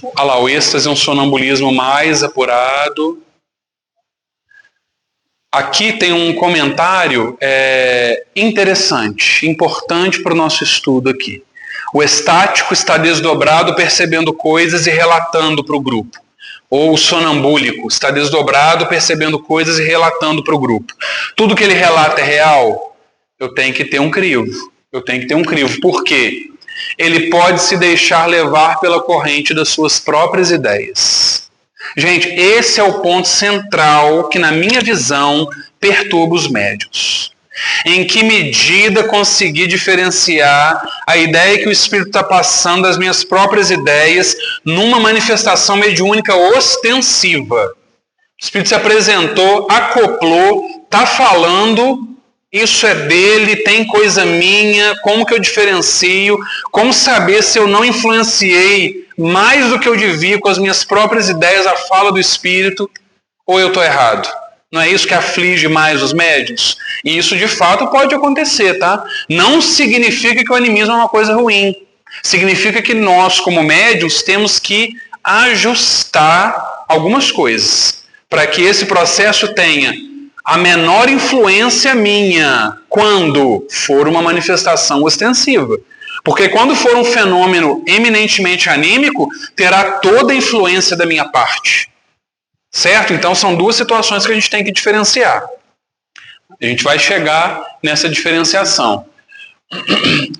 Olha lá, o êxtase é um sonambulismo mais apurado. Aqui tem um comentário interessante, importante para o nosso estudo aqui. O estático está desdobrado, percebendo coisas e relatando para o grupo. Ou o sonambúlico está desdobrado, percebendo coisas e relatando para o grupo. Tudo que ele relata é real? Eu tenho que ter um crivo. Por quê? Ele pode se deixar levar pela corrente das suas próprias ideias. Gente, esse é o ponto central que, na minha visão, perturba os médiuns. Em que medida conseguir diferenciar a ideia que o Espírito está passando das minhas próprias ideias numa manifestação mediúnica ostensiva? O Espírito se apresentou, acoplou, está falando, isso é dele, tem coisa minha, como que eu diferencio? Como saber se eu não influenciei mais do que eu devia com as minhas próprias ideias a fala do Espírito, ou eu estou errado? Não é isso que aflige mais os médiuns? E isso de fato pode acontecer, tá? Não significa que o animismo é uma coisa ruim. Significa que nós, como médiuns, temos que ajustar algumas coisas para que esse processo tenha a menor influência minha quando for uma manifestação ostensiva. Porque quando for um fenômeno eminentemente anímico, terá toda a influência da minha parte. Certo? Então são duas situações que a gente tem que diferenciar. A gente vai chegar nessa diferenciação.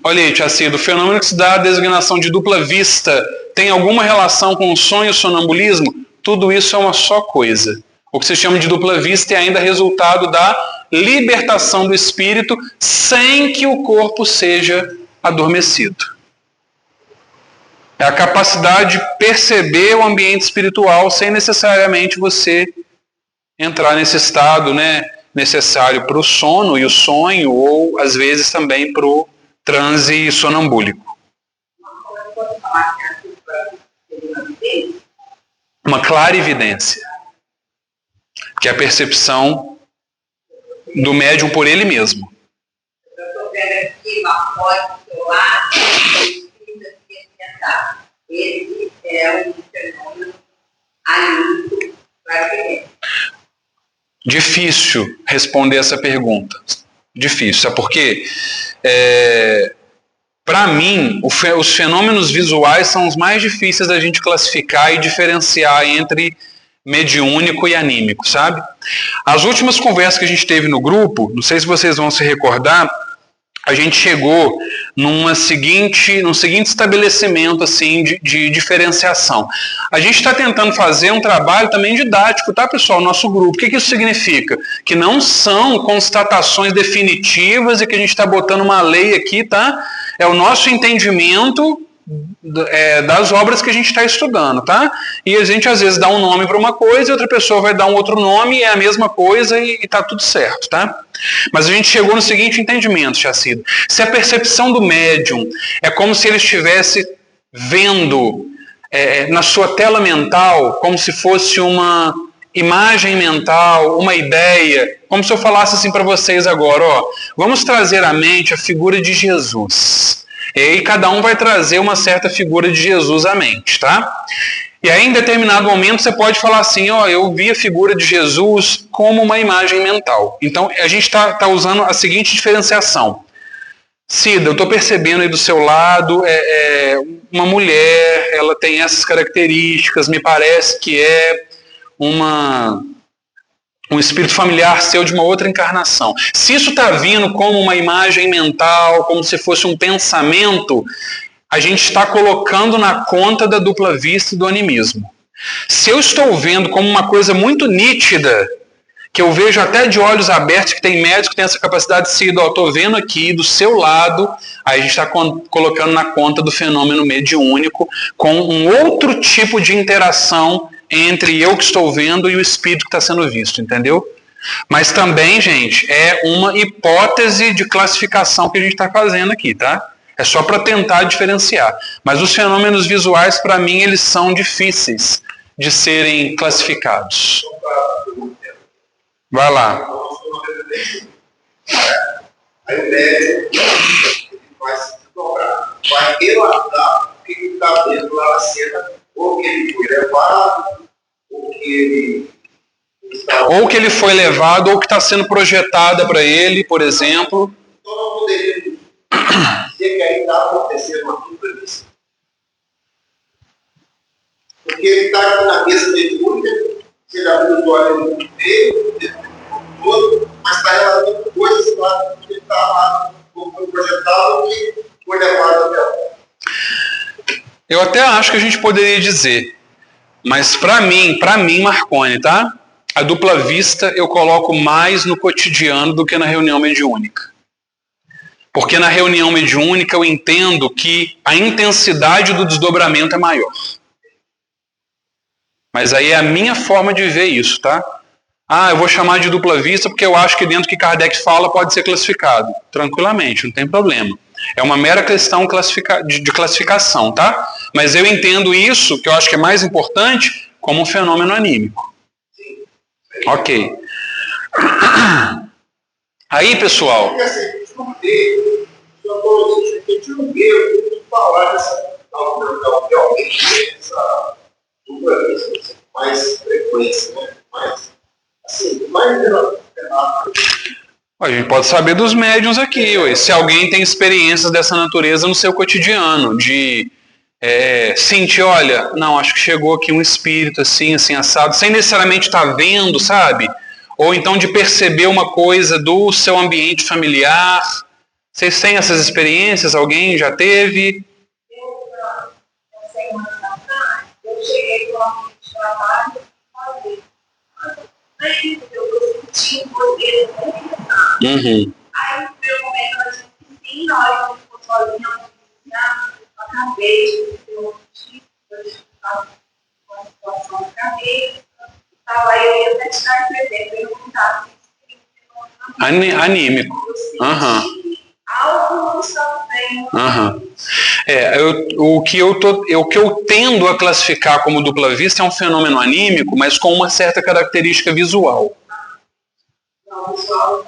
Olha aí, Tia Cida, o fenômeno que se dá a designação de dupla vista tem alguma relação com o sonho e o sonambulismo? Tudo isso é uma só coisa. O que se chama de dupla vista é ainda resultado da libertação do espírito sem que o corpo seja adormecido. É a capacidade de perceber o ambiente espiritual sem necessariamente você entrar nesse estado, né, necessário para o sono e o sonho, ou às vezes também para o transe sonambúlico. Uma clarividência, que é a percepção do médium por ele mesmo. Eu estou vendo aqui uma foto do seu lado, esse é um fenômeno anímico clarividente. Difícil responder essa pergunta. Difícil. Sabe por quê? Para mim, os fenômenos visuais são os mais difíceis da gente classificar e diferenciar entre mediúnico e anímico, sabe? As últimas conversas que a gente teve no grupo, não sei se vocês vão se recordar, a gente chegou num seguinte estabelecimento assim, de diferenciação. A gente está tentando fazer um trabalho também didático, tá, pessoal? Nosso grupo. O que isso significa? Que não são constatações definitivas e que a gente está botando uma lei aqui, tá? É o nosso entendimento das obras que a gente está estudando, tá? E a gente às vezes dá um nome para uma coisa e outra pessoa vai dar um outro nome e é a mesma coisa e tá tudo certo, tá? Mas a gente chegou no seguinte entendimento, Chacida. Se a percepção do médium é como se ele estivesse vendo na sua tela mental, como se fosse uma imagem mental, uma ideia, como se eu falasse assim para vocês agora, ó, vamos trazer à mente a figura de Jesus. E aí cada um vai trazer uma certa figura de Jesus à mente, tá? E aí em determinado momento você pode falar assim, ó, eu vi a figura de Jesus como uma imagem mental. Então a gente está usando a seguinte diferenciação. Cida, eu estou percebendo aí do seu lado uma mulher, ela tem essas características, me parece que é um espírito familiar seu de uma outra encarnação. Se isso está vindo como uma imagem mental, como se fosse um pensamento, a gente está colocando na conta da dupla vista e do animismo. Se eu estou vendo como uma coisa muito nítida, que eu vejo até de olhos abertos, que tem médicos que têm essa capacidade de se, ó, estou vendo aqui do seu lado, aí a gente está colocando na conta do fenômeno mediúnico com um outro tipo de interação entre eu que estou vendo e o espírito que está sendo visto, entendeu? Mas também, gente, é uma hipótese de classificação que a gente está fazendo aqui, tá? É só para tentar diferenciar. Mas os fenômenos visuais, para mim, eles são difíceis de serem classificados. Vai lá. Aí o médico vai se dobrar, vai relatar o que está dentro lá na cena, ou que ele foi levado, ou que ele está... Ou que ele foi levado, ou que está sendo projetada para ele, por exemplo. Então não poderia dizer que aí está acontecendo uma imprevisão. Porque ele está aqui na mesa mediúnica, você já viu os olhos no meio, todo, mas está relatando coisas lá que ele está lá, ou foi projetado, ou que foi levado até lá. Eu até acho que a gente poderia dizer, mas para mim, Marconi, tá? A dupla vista eu coloco mais no cotidiano do que na reunião mediúnica. Porque na reunião mediúnica eu entendo que a intensidade do desdobramento é maior. Mas aí é a minha forma de ver isso, tá? Eu vou chamar de dupla vista porque eu acho que dentro do que Kardec fala pode ser classificado. Tranquilamente, não tem problema. É uma mera questão de classificação, tá? Mas eu entendo isso, que eu acho que é mais importante, como um fenômeno anímico. Ok. Aí, pessoal... Porque assim, a gente não vê falar dessa realmente essa dupla vista, mais frequência, né? Mais, assim, mais A gente pode saber dos médiuns aqui, ué. Se alguém tem experiências dessa natureza no seu cotidiano, de sentir, olha, não, acho que chegou aqui um espírito assim, assim, assado, sem necessariamente estar vendo, sabe? Ou então de perceber uma coisa do seu ambiente familiar. Vocês têm essas experiências? Alguém já teve? Eu cheguei com um de trabalho e falei, eu senti um poder Uhum. Aí, no primeiro momento, eu disse que sim, na hora que eu ficou sozinha, eu acabei de ter um motivo, eu estava com a situação de cabeça, aí eu ia até tirar o presente, eu perguntava se Anímico. Aham. algo não estava bem. Aham. O que eu tendo a classificar como dupla vista é um fenômeno anímico, mas com uma certa característica visual. Não, pessoal,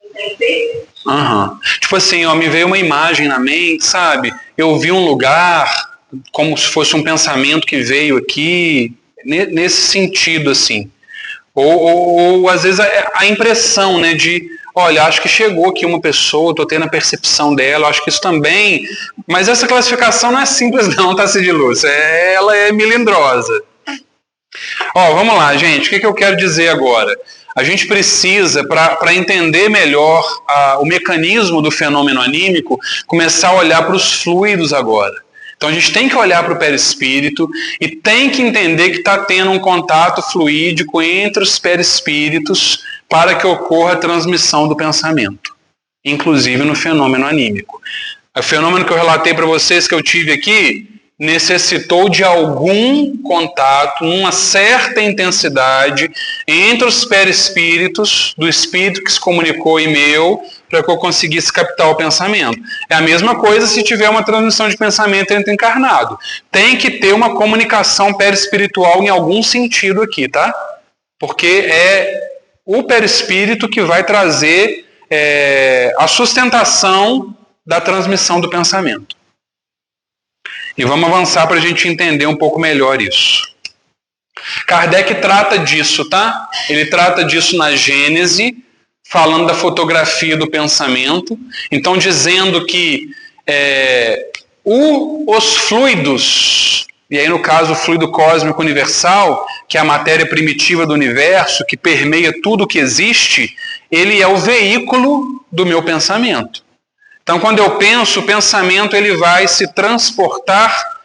não tem feito. Uhum. Tipo assim, me veio uma imagem na mente, sabe? Eu vi um lugar, como se fosse um pensamento que veio aqui, nesse sentido, assim. Ou às vezes a impressão, né, de, olha, acho que chegou aqui uma pessoa, estou tendo a percepção dela, acho que isso também... Mas essa classificação não é simples não, tá, Cid Lúcia? Ela é melindrosa. Vamos lá, gente, o que eu quero dizer agora? A gente precisa, para entender melhor o mecanismo do fenômeno anímico, começar a olhar para os fluidos agora. Então a gente tem que olhar para o perispírito e tem que entender que está tendo um contato fluídico entre os perispíritos para que ocorra a transmissão do pensamento, inclusive no fenômeno anímico. O fenômeno que eu relatei para vocês que eu tive aqui necessitou de algum contato, uma certa intensidade entre os perispíritos do espírito que se comunicou e meu, para que eu conseguisse captar o pensamento. É a mesma coisa se tiver uma transmissão de pensamento entre encarnado. Tem que ter uma comunicação perispiritual em algum sentido aqui, tá? Porque é o perispírito que vai trazer a sustentação da transmissão do pensamento. E vamos avançar para a gente entender um pouco melhor isso. Kardec trata disso, tá? Ele trata disso na Gênese, falando da fotografia do pensamento. Então, dizendo que os fluidos, e aí no caso o fluido cósmico universal, que é a matéria primitiva do universo, que permeia tudo que existe, ele é o veículo do meu pensamento. Então, quando eu penso, o pensamento ele vai se transportar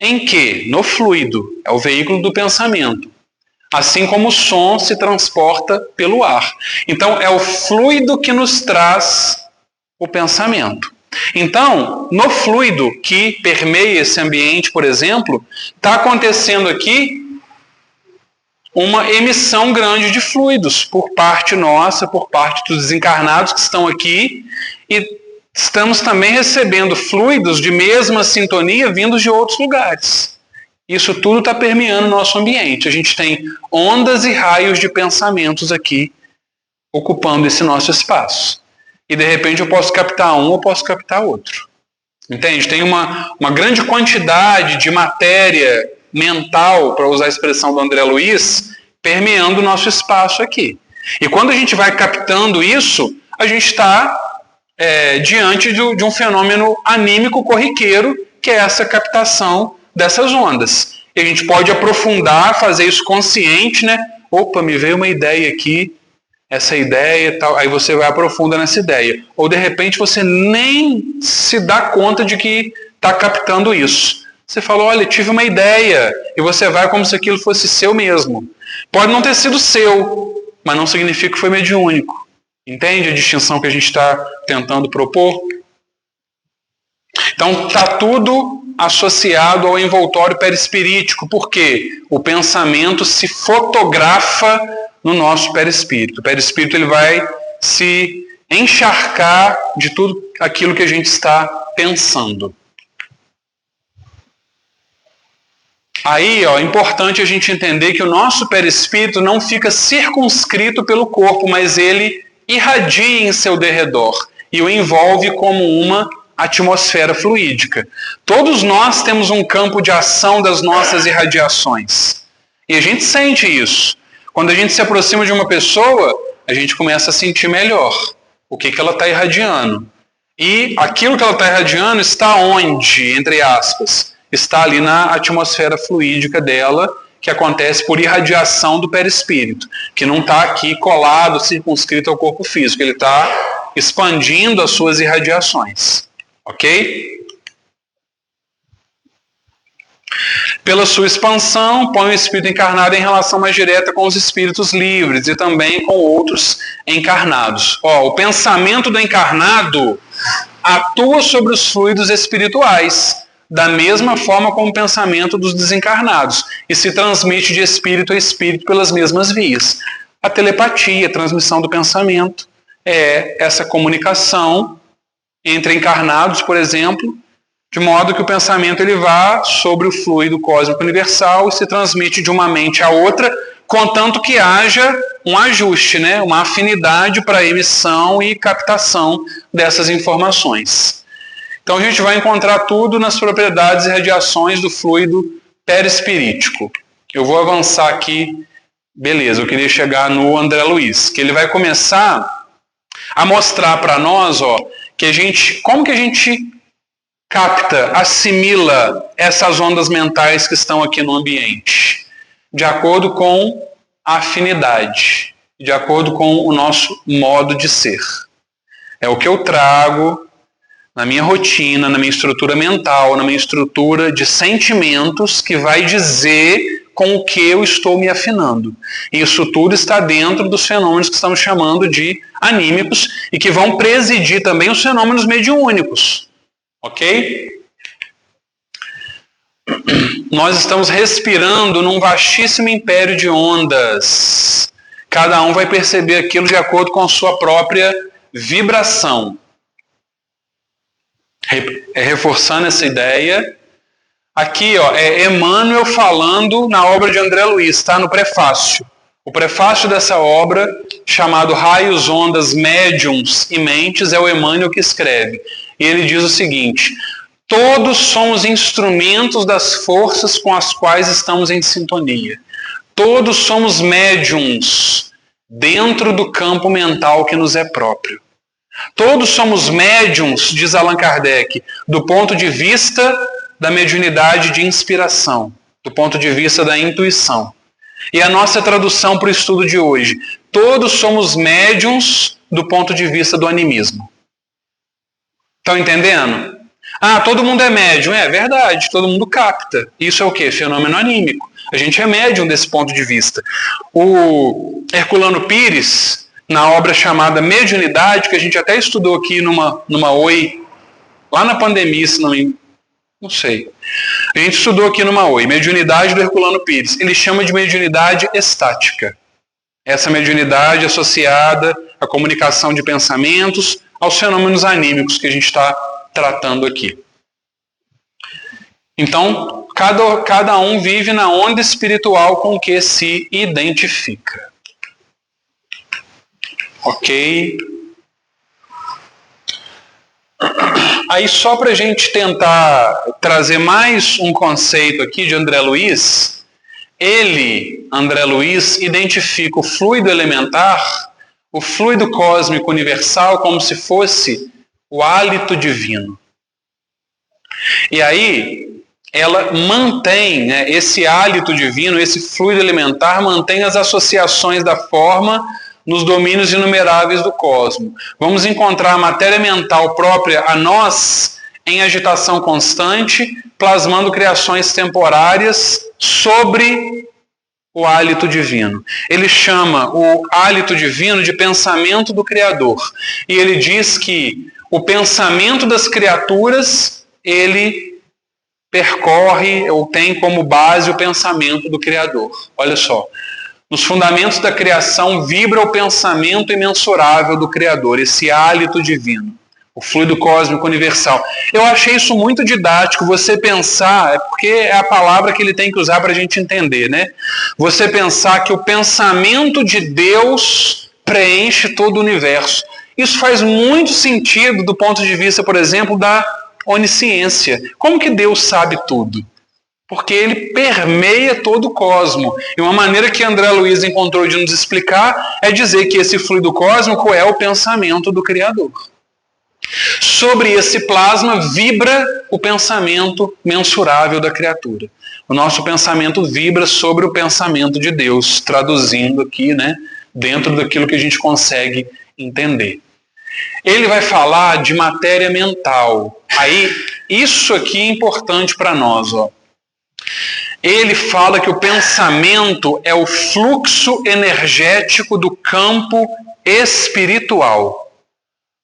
em quê? No fluido. É o veículo do pensamento. Assim como o som se transporta pelo ar. Então, é o fluido que nos traz o pensamento. Então, no fluido que permeia esse ambiente, por exemplo, está acontecendo aqui uma emissão grande de fluidos por parte nossa, por parte dos desencarnados que estão aqui, e estamos também recebendo fluidos de mesma sintonia vindos de outros lugares. Isso tudo está permeando o nosso ambiente. A gente tem ondas e raios de pensamentos aqui ocupando esse nosso espaço. E de repente eu posso captar um ou posso captar outro. Entende? Tem uma grande quantidade de matéria mental, para usar a expressão do André Luiz, permeando o nosso espaço aqui. E quando a gente vai captando isso, a gente está diante de um fenômeno anímico corriqueiro, que é essa captação dessas ondas. E a gente pode aprofundar, fazer isso consciente, né? Opa, me veio uma ideia aqui, essa ideia e tal, aí você vai aprofunda nessa ideia. Ou de repente você nem se dá conta de que está captando isso. Você falou, olha, tive uma ideia, e você vai como se aquilo fosse seu mesmo. Pode não ter sido seu, mas não significa que foi mediúnico. Entende a distinção que a gente está tentando propor? Então, está tudo associado ao envoltório perispirítico, porque o pensamento se fotografa no nosso perispírito. O perispírito ele vai se encharcar de tudo aquilo que a gente está pensando. Aí, é importante a gente entender que o nosso perispírito não fica circunscrito pelo corpo, mas ele irradia em seu derredor e o envolve como uma atmosfera fluídica. Todos nós temos um campo de ação das nossas irradiações. E a gente sente isso. Quando a gente se aproxima de uma pessoa, a gente começa a sentir melhor o que ela está irradiando. E aquilo que ela está irradiando está onde, entre aspas? Está ali na atmosfera fluídica dela, que acontece por irradiação do perispírito, que não está aqui colado, circunscrito ao corpo físico, ele está expandindo as suas irradiações. Ok? Pela sua expansão, põe o espírito encarnado em relação mais direta com os espíritos livres e também com outros encarnados. O pensamento do encarnado atua sobre os fluidos espirituais, da mesma forma como o pensamento dos desencarnados, e se transmite de espírito a espírito pelas mesmas vias. A telepatia, a transmissão do pensamento, é essa comunicação entre encarnados, por exemplo, de modo que o pensamento ele vá sobre o fluido cósmico universal e se transmite de uma mente a outra, contanto que haja um ajuste, né? Uma afinidade para a emissão e captação dessas informações. Então a gente vai encontrar tudo nas propriedades e radiações do fluido perispirítico. Eu vou avançar aqui, beleza, eu queria chegar no André Luiz, que ele vai começar a mostrar para nós, como que a gente capta, assimila essas ondas mentais que estão aqui no ambiente, de acordo com a afinidade, de acordo com o nosso modo de ser. É o que eu trago na minha rotina, na minha estrutura mental, na minha estrutura de sentimentos, que vai dizer com o que eu estou me afinando. E isso tudo está dentro dos fenômenos que estamos chamando de anímicos e que vão presidir também os fenômenos mediúnicos. Ok? Nós estamos respirando num vastíssimo império de ondas. Cada um vai perceber aquilo de acordo com a sua própria vibração. Reforçando essa ideia, aqui é Emmanuel falando na obra de André Luiz, está no prefácio. O prefácio dessa obra, chamado Raios, Ondas, Médiuns e Mentes, é o Emmanuel que escreve. E ele diz o seguinte: todos somos instrumentos das forças com as quais estamos em sintonia. Todos somos médiuns dentro do campo mental que nos é próprio. Todos somos médiuns, diz Allan Kardec, do ponto de vista da mediunidade de inspiração, do ponto de vista da intuição. E a nossa tradução para o estudo de hoje: todos somos médiuns do ponto de vista do animismo. Estão entendendo? Todo mundo é médium. É verdade, todo mundo capta. Isso é o quê? Fenômeno anímico. A gente é médium desse ponto de vista. O Herculano Pires, na obra chamada Mediunidade, que a gente até estudou aqui numa OI, lá na pandemia, se não sei. A gente estudou aqui numa OI, Mediunidade do Herculano Pires. Ele chama de mediunidade estática. Essa mediunidade associada à comunicação de pensamentos, aos fenômenos anímicos que a gente está tratando aqui. Então, cada um vive na onda espiritual com que se identifica. Ok? Aí, só para a gente tentar trazer mais um conceito aqui de André Luiz, André Luiz, identifica o fluido elementar, o fluido cósmico universal, como se fosse o hálito divino. E aí, ela mantém, né, esse hálito divino, esse fluido elementar, mantém as associações da forma nos domínios inumeráveis do cosmos. Vamos encontrar a matéria mental própria a nós em agitação constante, plasmando criações temporárias sobre o hálito divino. Ele chama o hálito divino de pensamento do Criador. E ele diz que o pensamento das criaturas, ele percorre ou tem como base o pensamento do Criador. Olha só. Nos fundamentos da criação vibra o pensamento imensurável do Criador, esse hálito divino, o fluido cósmico universal. Eu achei isso muito didático, você pensar, porque é a palavra que ele tem que usar para a gente entender, né? Você pensar que o pensamento de Deus preenche todo o universo. Isso faz muito sentido do ponto de vista, por exemplo, da onisciência. Como que Deus sabe tudo? Porque ele permeia todo o cosmos. E uma maneira que André Luiz encontrou de nos explicar é dizer que esse fluido cósmico é o pensamento do Criador. Sobre esse plasma vibra o pensamento mensurável da criatura. O nosso pensamento vibra sobre o pensamento de Deus, traduzindo aqui, né, dentro daquilo que a gente consegue entender. Ele vai falar de matéria mental. Aí, isso aqui é importante para nós, ó. Ele fala que o pensamento é o fluxo energético do campo espiritual.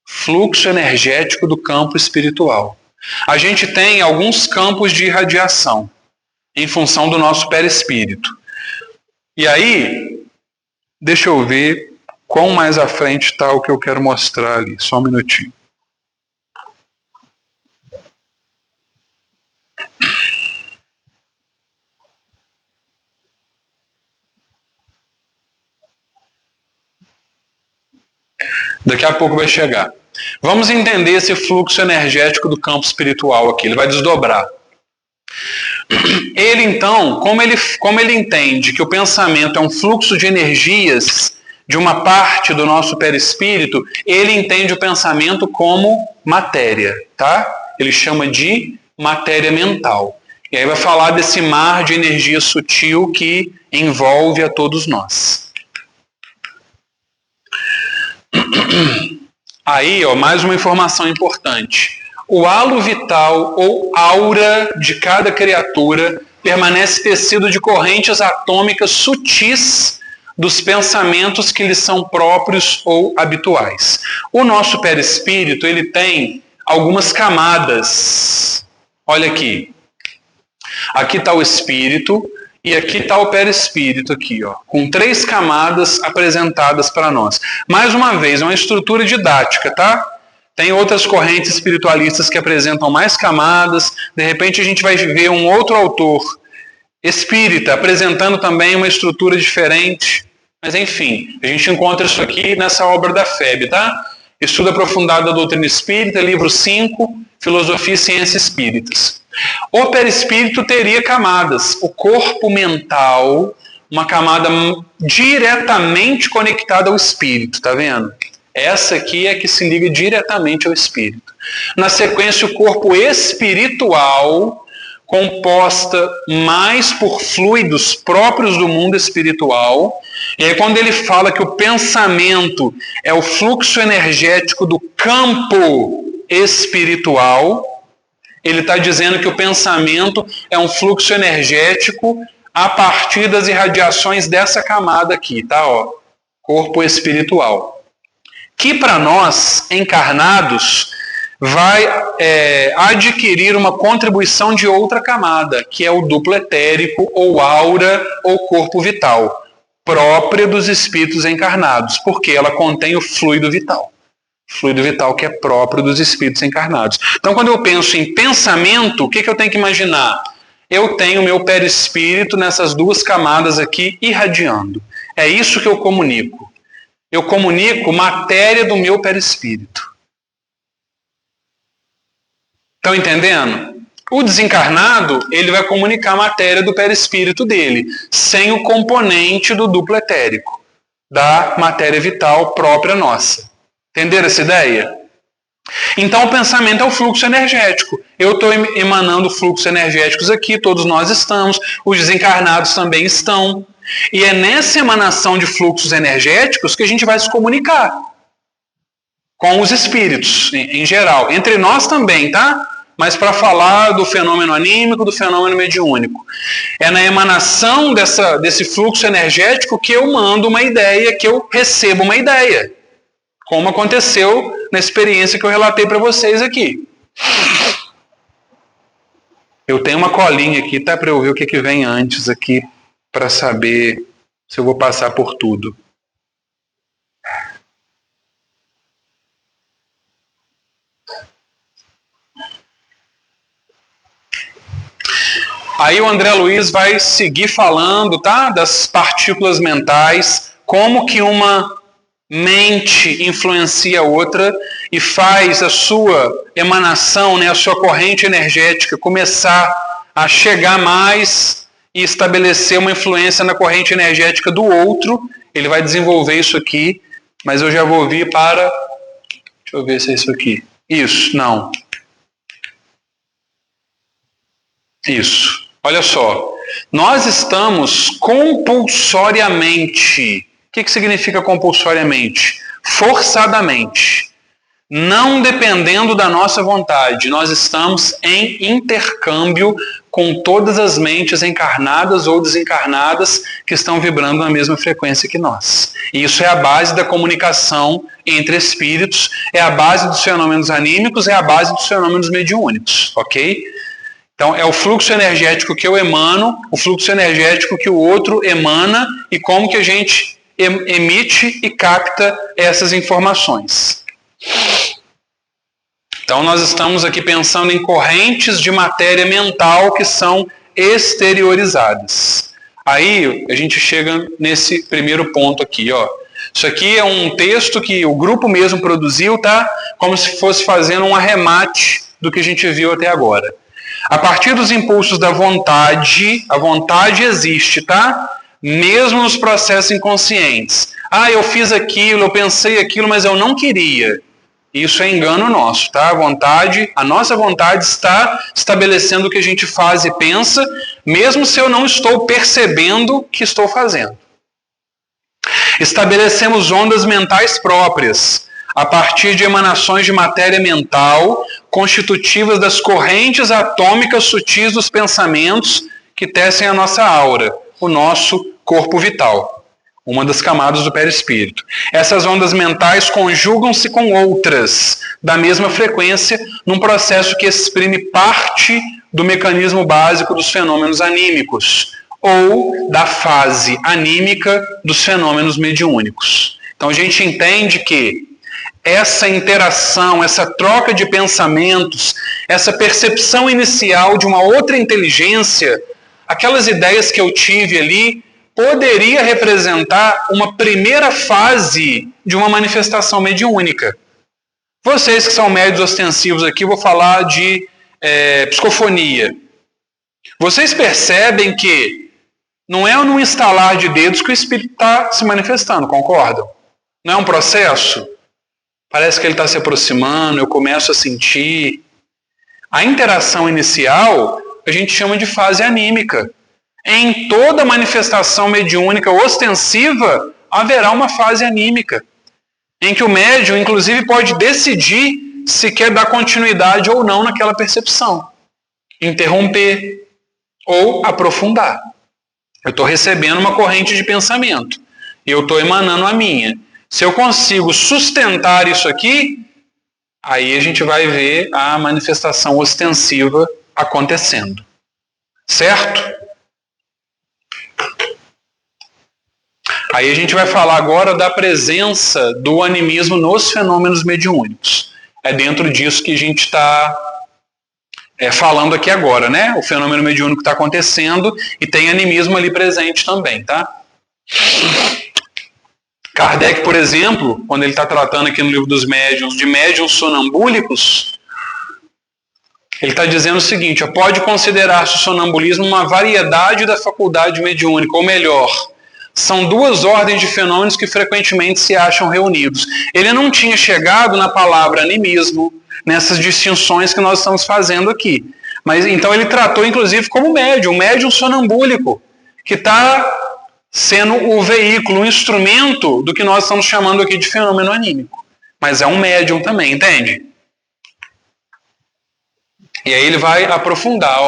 Fluxo energético do campo espiritual. A gente tem alguns campos de irradiação em função do nosso perispírito. E aí, deixa eu ver quão mais à frente está o que eu quero mostrar ali. Só um minutinho. Daqui a pouco vai chegar. Vamos entender esse fluxo energético do campo espiritual aqui. Ele vai desdobrar. Ele, então, como ele entende que o pensamento é um fluxo de energias de uma parte do nosso perispírito, ele entende o pensamento como matéria, tá? Ele chama de matéria mental. E aí vai falar desse mar de energia sutil que envolve a todos nós. Aí, ó, mais uma informação importante. O halo vital ou aura de cada criatura permanece tecido de correntes atômicas sutis dos pensamentos que lhes são próprios ou habituais. O nosso perispírito, ele tem algumas camadas. Olha aqui. Aqui está o espírito e aqui está o perispírito, aqui, ó, com 3 camadas apresentadas para nós. Mais uma vez, é uma estrutura didática, tá? Tem outras correntes espiritualistas que apresentam mais camadas. De repente a gente vai ver um outro autor espírita apresentando também uma estrutura diferente. Mas enfim, a gente encontra isso aqui nessa obra da FEB, tá? Estudo aprofundado da doutrina espírita, livro 5, Filosofia e Ciências Espíritas. O perispírito teria camadas. O corpo mental, uma camada diretamente conectada ao espírito, tá vendo? Essa aqui é que se liga diretamente ao espírito. Na sequência, o corpo espiritual, composta mais por fluidos próprios do mundo espiritual. E aí, quando ele fala que o pensamento é o fluxo energético do campo espiritual, ele está dizendo que o pensamento é um fluxo energético a partir das irradiações dessa camada aqui, tá? Ó, corpo espiritual. Que para nós, encarnados, vai adquirir uma contribuição de outra camada, que é o duplo etérico, ou aura, ou corpo vital, própria dos espíritos encarnados, porque ela contém o fluido vital. Fluido vital que é próprio dos espíritos encarnados. Então, quando eu penso em pensamento, o que eu tenho que imaginar? Eu tenho meu perispírito nessas duas camadas aqui irradiando. É isso que eu comunico. Eu comunico matéria do meu perispírito. Estão entendendo? O desencarnado, ele vai comunicar a matéria do perispírito dele, sem o componente do duplo etérico, da matéria vital própria nossa. Entenderam essa ideia? Então o pensamento é o fluxo energético. Eu estou emanando fluxos energéticos aqui, todos nós estamos, os desencarnados também estão. E é nessa emanação de fluxos energéticos que a gente vai se comunicar com os espíritos, em geral. Entre nós também, tá? Mas para falar do fenômeno anímico, do fenômeno mediúnico. É na emanação desse fluxo energético que eu mando uma ideia, que eu recebo uma ideia. Como aconteceu na experiência que eu relatei para vocês aqui. Eu tenho uma colinha aqui, tá? Para eu ver o que vem antes aqui, para saber se eu vou passar por tudo. Aí o André Luiz vai seguir falando, tá? Das partículas mentais, como que uma mente influencia a outra e faz a sua emanação, né, a sua corrente energética começar a chegar mais e estabelecer uma influência na corrente energética do outro. Ele vai desenvolver isso aqui, mas eu já vou vir para... Deixa eu ver se é isso aqui. Isso, não. Isso. Olha só, nós estamos compulsoriamente. O que significa compulsoriamente? Forçadamente. Não dependendo da nossa vontade. Nós estamos em intercâmbio com todas as mentes encarnadas ou desencarnadas que estão vibrando na mesma frequência que nós. E isso é a base da comunicação entre espíritos, é a base dos fenômenos anímicos, é a base dos fenômenos mediúnicos, ok? Então, é o fluxo energético que eu emano, o fluxo energético que o outro emana e como que a gente emite e capta essas informações. Então, nós estamos aqui pensando em correntes de matéria mental que são exteriorizadas. Aí, a gente chega nesse primeiro ponto aqui, ó. Isso aqui é um texto que o grupo mesmo produziu, tá? Como se fosse fazendo um arremate do que a gente viu até agora. A partir dos impulsos da vontade, a vontade existe, tá? Mesmo nos processos inconscientes. Ah, eu fiz aquilo, eu pensei aquilo, mas eu não queria. Isso é engano nosso, tá? A nossa vontade está estabelecendo o que a gente faz e pensa, mesmo se eu não estou percebendo que estou fazendo. Estabelecemos ondas mentais próprias, a partir de emanações de matéria mental, constitutivas das correntes atômicas sutis dos pensamentos que tecem a nossa aura, o nosso corpo vital, uma das camadas do perispírito. Essas ondas mentais conjugam-se com outras da mesma frequência num processo que exprime parte do mecanismo básico dos fenômenos anímicos ou da fase anímica dos fenômenos mediúnicos. Então a gente entende que essa interação, essa troca de pensamentos, essa percepção inicial de uma outra inteligência, aquelas ideias que eu tive ali, poderia representar uma primeira fase de uma manifestação mediúnica. Vocês que são médios ostensivos aqui, vou falar de psicofonia. Vocês percebem que não é num estalar de dedos que o espírito está se manifestando, concordam? Não é um processo? Parece que ele está se aproximando, eu começo a sentir. A interação inicial a gente chama de fase anímica. Em toda manifestação mediúnica ostensiva haverá uma fase anímica, em que o médium, inclusive, pode decidir se quer dar continuidade ou não naquela percepção, interromper ou aprofundar. Eu estou recebendo uma corrente de pensamento e eu estou emanando a minha. Se eu consigo sustentar isso aqui, aí a gente vai ver a manifestação ostensiva acontecendo. Certo? Aí a gente vai falar agora da presença do animismo nos fenômenos mediúnicos. É dentro disso que a gente está falando aqui agora, né? O fenômeno mediúnico está acontecendo e tem animismo ali presente também, tá? Kardec, por exemplo, quando ele está tratando aqui no livro dos médiuns, de médiuns sonambúlicos, ele está dizendo o seguinte: pode considerar-se o sonambulismo uma variedade da faculdade mediúnica, ou melhor, são duas ordens de fenômenos que frequentemente se acham reunidos. Ele não tinha chegado na palavra animismo, nessas distinções que nós estamos fazendo aqui. Mas então ele tratou, inclusive, como médium, um médium sonambúlico, que está sendo o veículo, o instrumento do que nós estamos chamando aqui de fenômeno anímico. Mas é um médium também, entende? E aí ele vai aprofundar,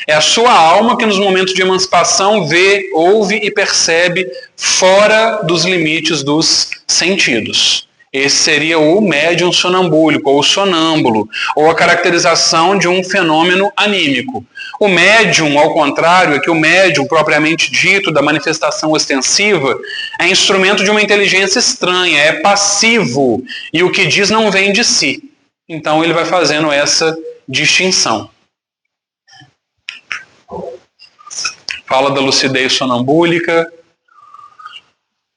é a sua alma que nos momentos de emancipação vê, ouve e percebe fora dos limites dos sentidos. Esse seria o médium sonambúlico, ou sonâmbulo, ou a caracterização de um fenômeno anímico. O médium, ao contrário, é que o médium, propriamente dito, da manifestação ostensiva, é instrumento de uma inteligência estranha, é passivo, e o que diz não vem de si. Então ele vai fazendo essa distinção. Fala da lucidez sonambúlica.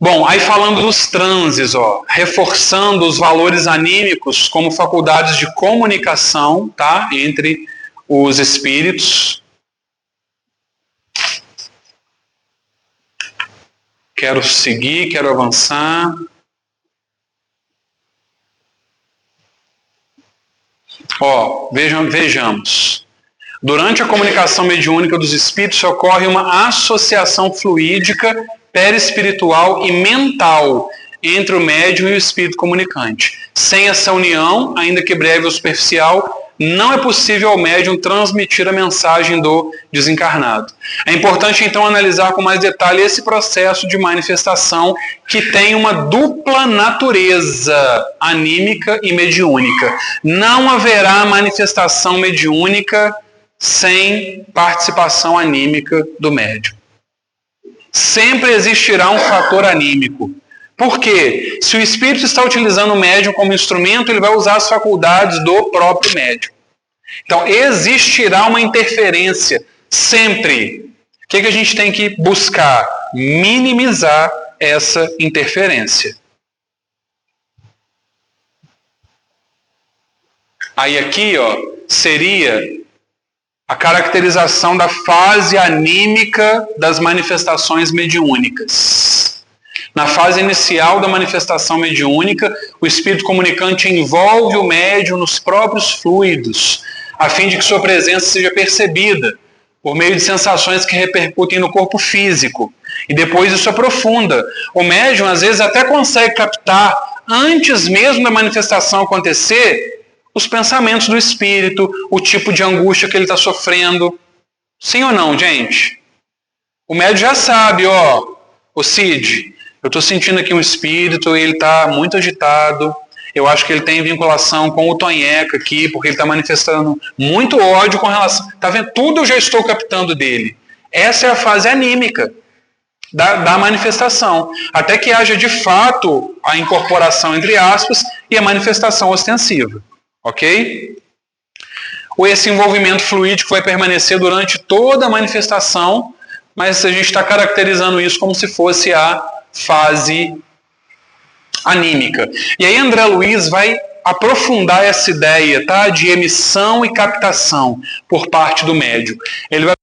Bom, aí falando dos transes, reforçando os valores anímicos como faculdades de comunicação, tá, entre os espíritos. Quero seguir, quero avançar. Vejamos. Durante a comunicação mediúnica dos espíritos ocorre uma associação fluídica, perispiritual e mental entre o médium e o espírito comunicante. Sem essa união, ainda que breve ou superficial, não é possível ao médium transmitir a mensagem do desencarnado. É importante, então, analisar com mais detalhe esse processo de manifestação que tem uma dupla natureza, anímica e mediúnica. Não haverá manifestação mediúnica sem participação anímica do médium. Sempre existirá um fator anímico. Por quê? Se o espírito está utilizando o médium como instrumento, ele vai usar as faculdades do próprio médium. Então, existirá uma interferência sempre. O que a gente tem que buscar? Minimizar essa interferência. Aí aqui, seria a caracterização da fase anímica das manifestações mediúnicas. Na fase inicial da manifestação mediúnica, o espírito comunicante envolve o médium nos próprios fluidos, a fim de que sua presença seja percebida por meio de sensações que repercutem no corpo físico. E depois isso aprofunda. O médium, às vezes, até consegue captar, antes mesmo da manifestação acontecer, os pensamentos do espírito, o tipo de angústia que ele está sofrendo. Sim ou não, gente? O médium já sabe, o Cid, eu estou sentindo aqui um espírito, ele está muito agitado, eu acho que ele tem vinculação com o Tonheca aqui, porque ele está manifestando muito ódio com relação... Está vendo? Tudo eu já estou captando dele. Essa é a fase anímica da manifestação. Até que haja de fato a incorporação, entre aspas, e a manifestação ostensiva. Ok? Esse envolvimento fluídico vai permanecer durante toda a manifestação, mas a gente está caracterizando isso como se fosse a fase anímica. E aí André Luiz vai aprofundar essa ideia, tá, de emissão e captação por parte do médium. Ele vai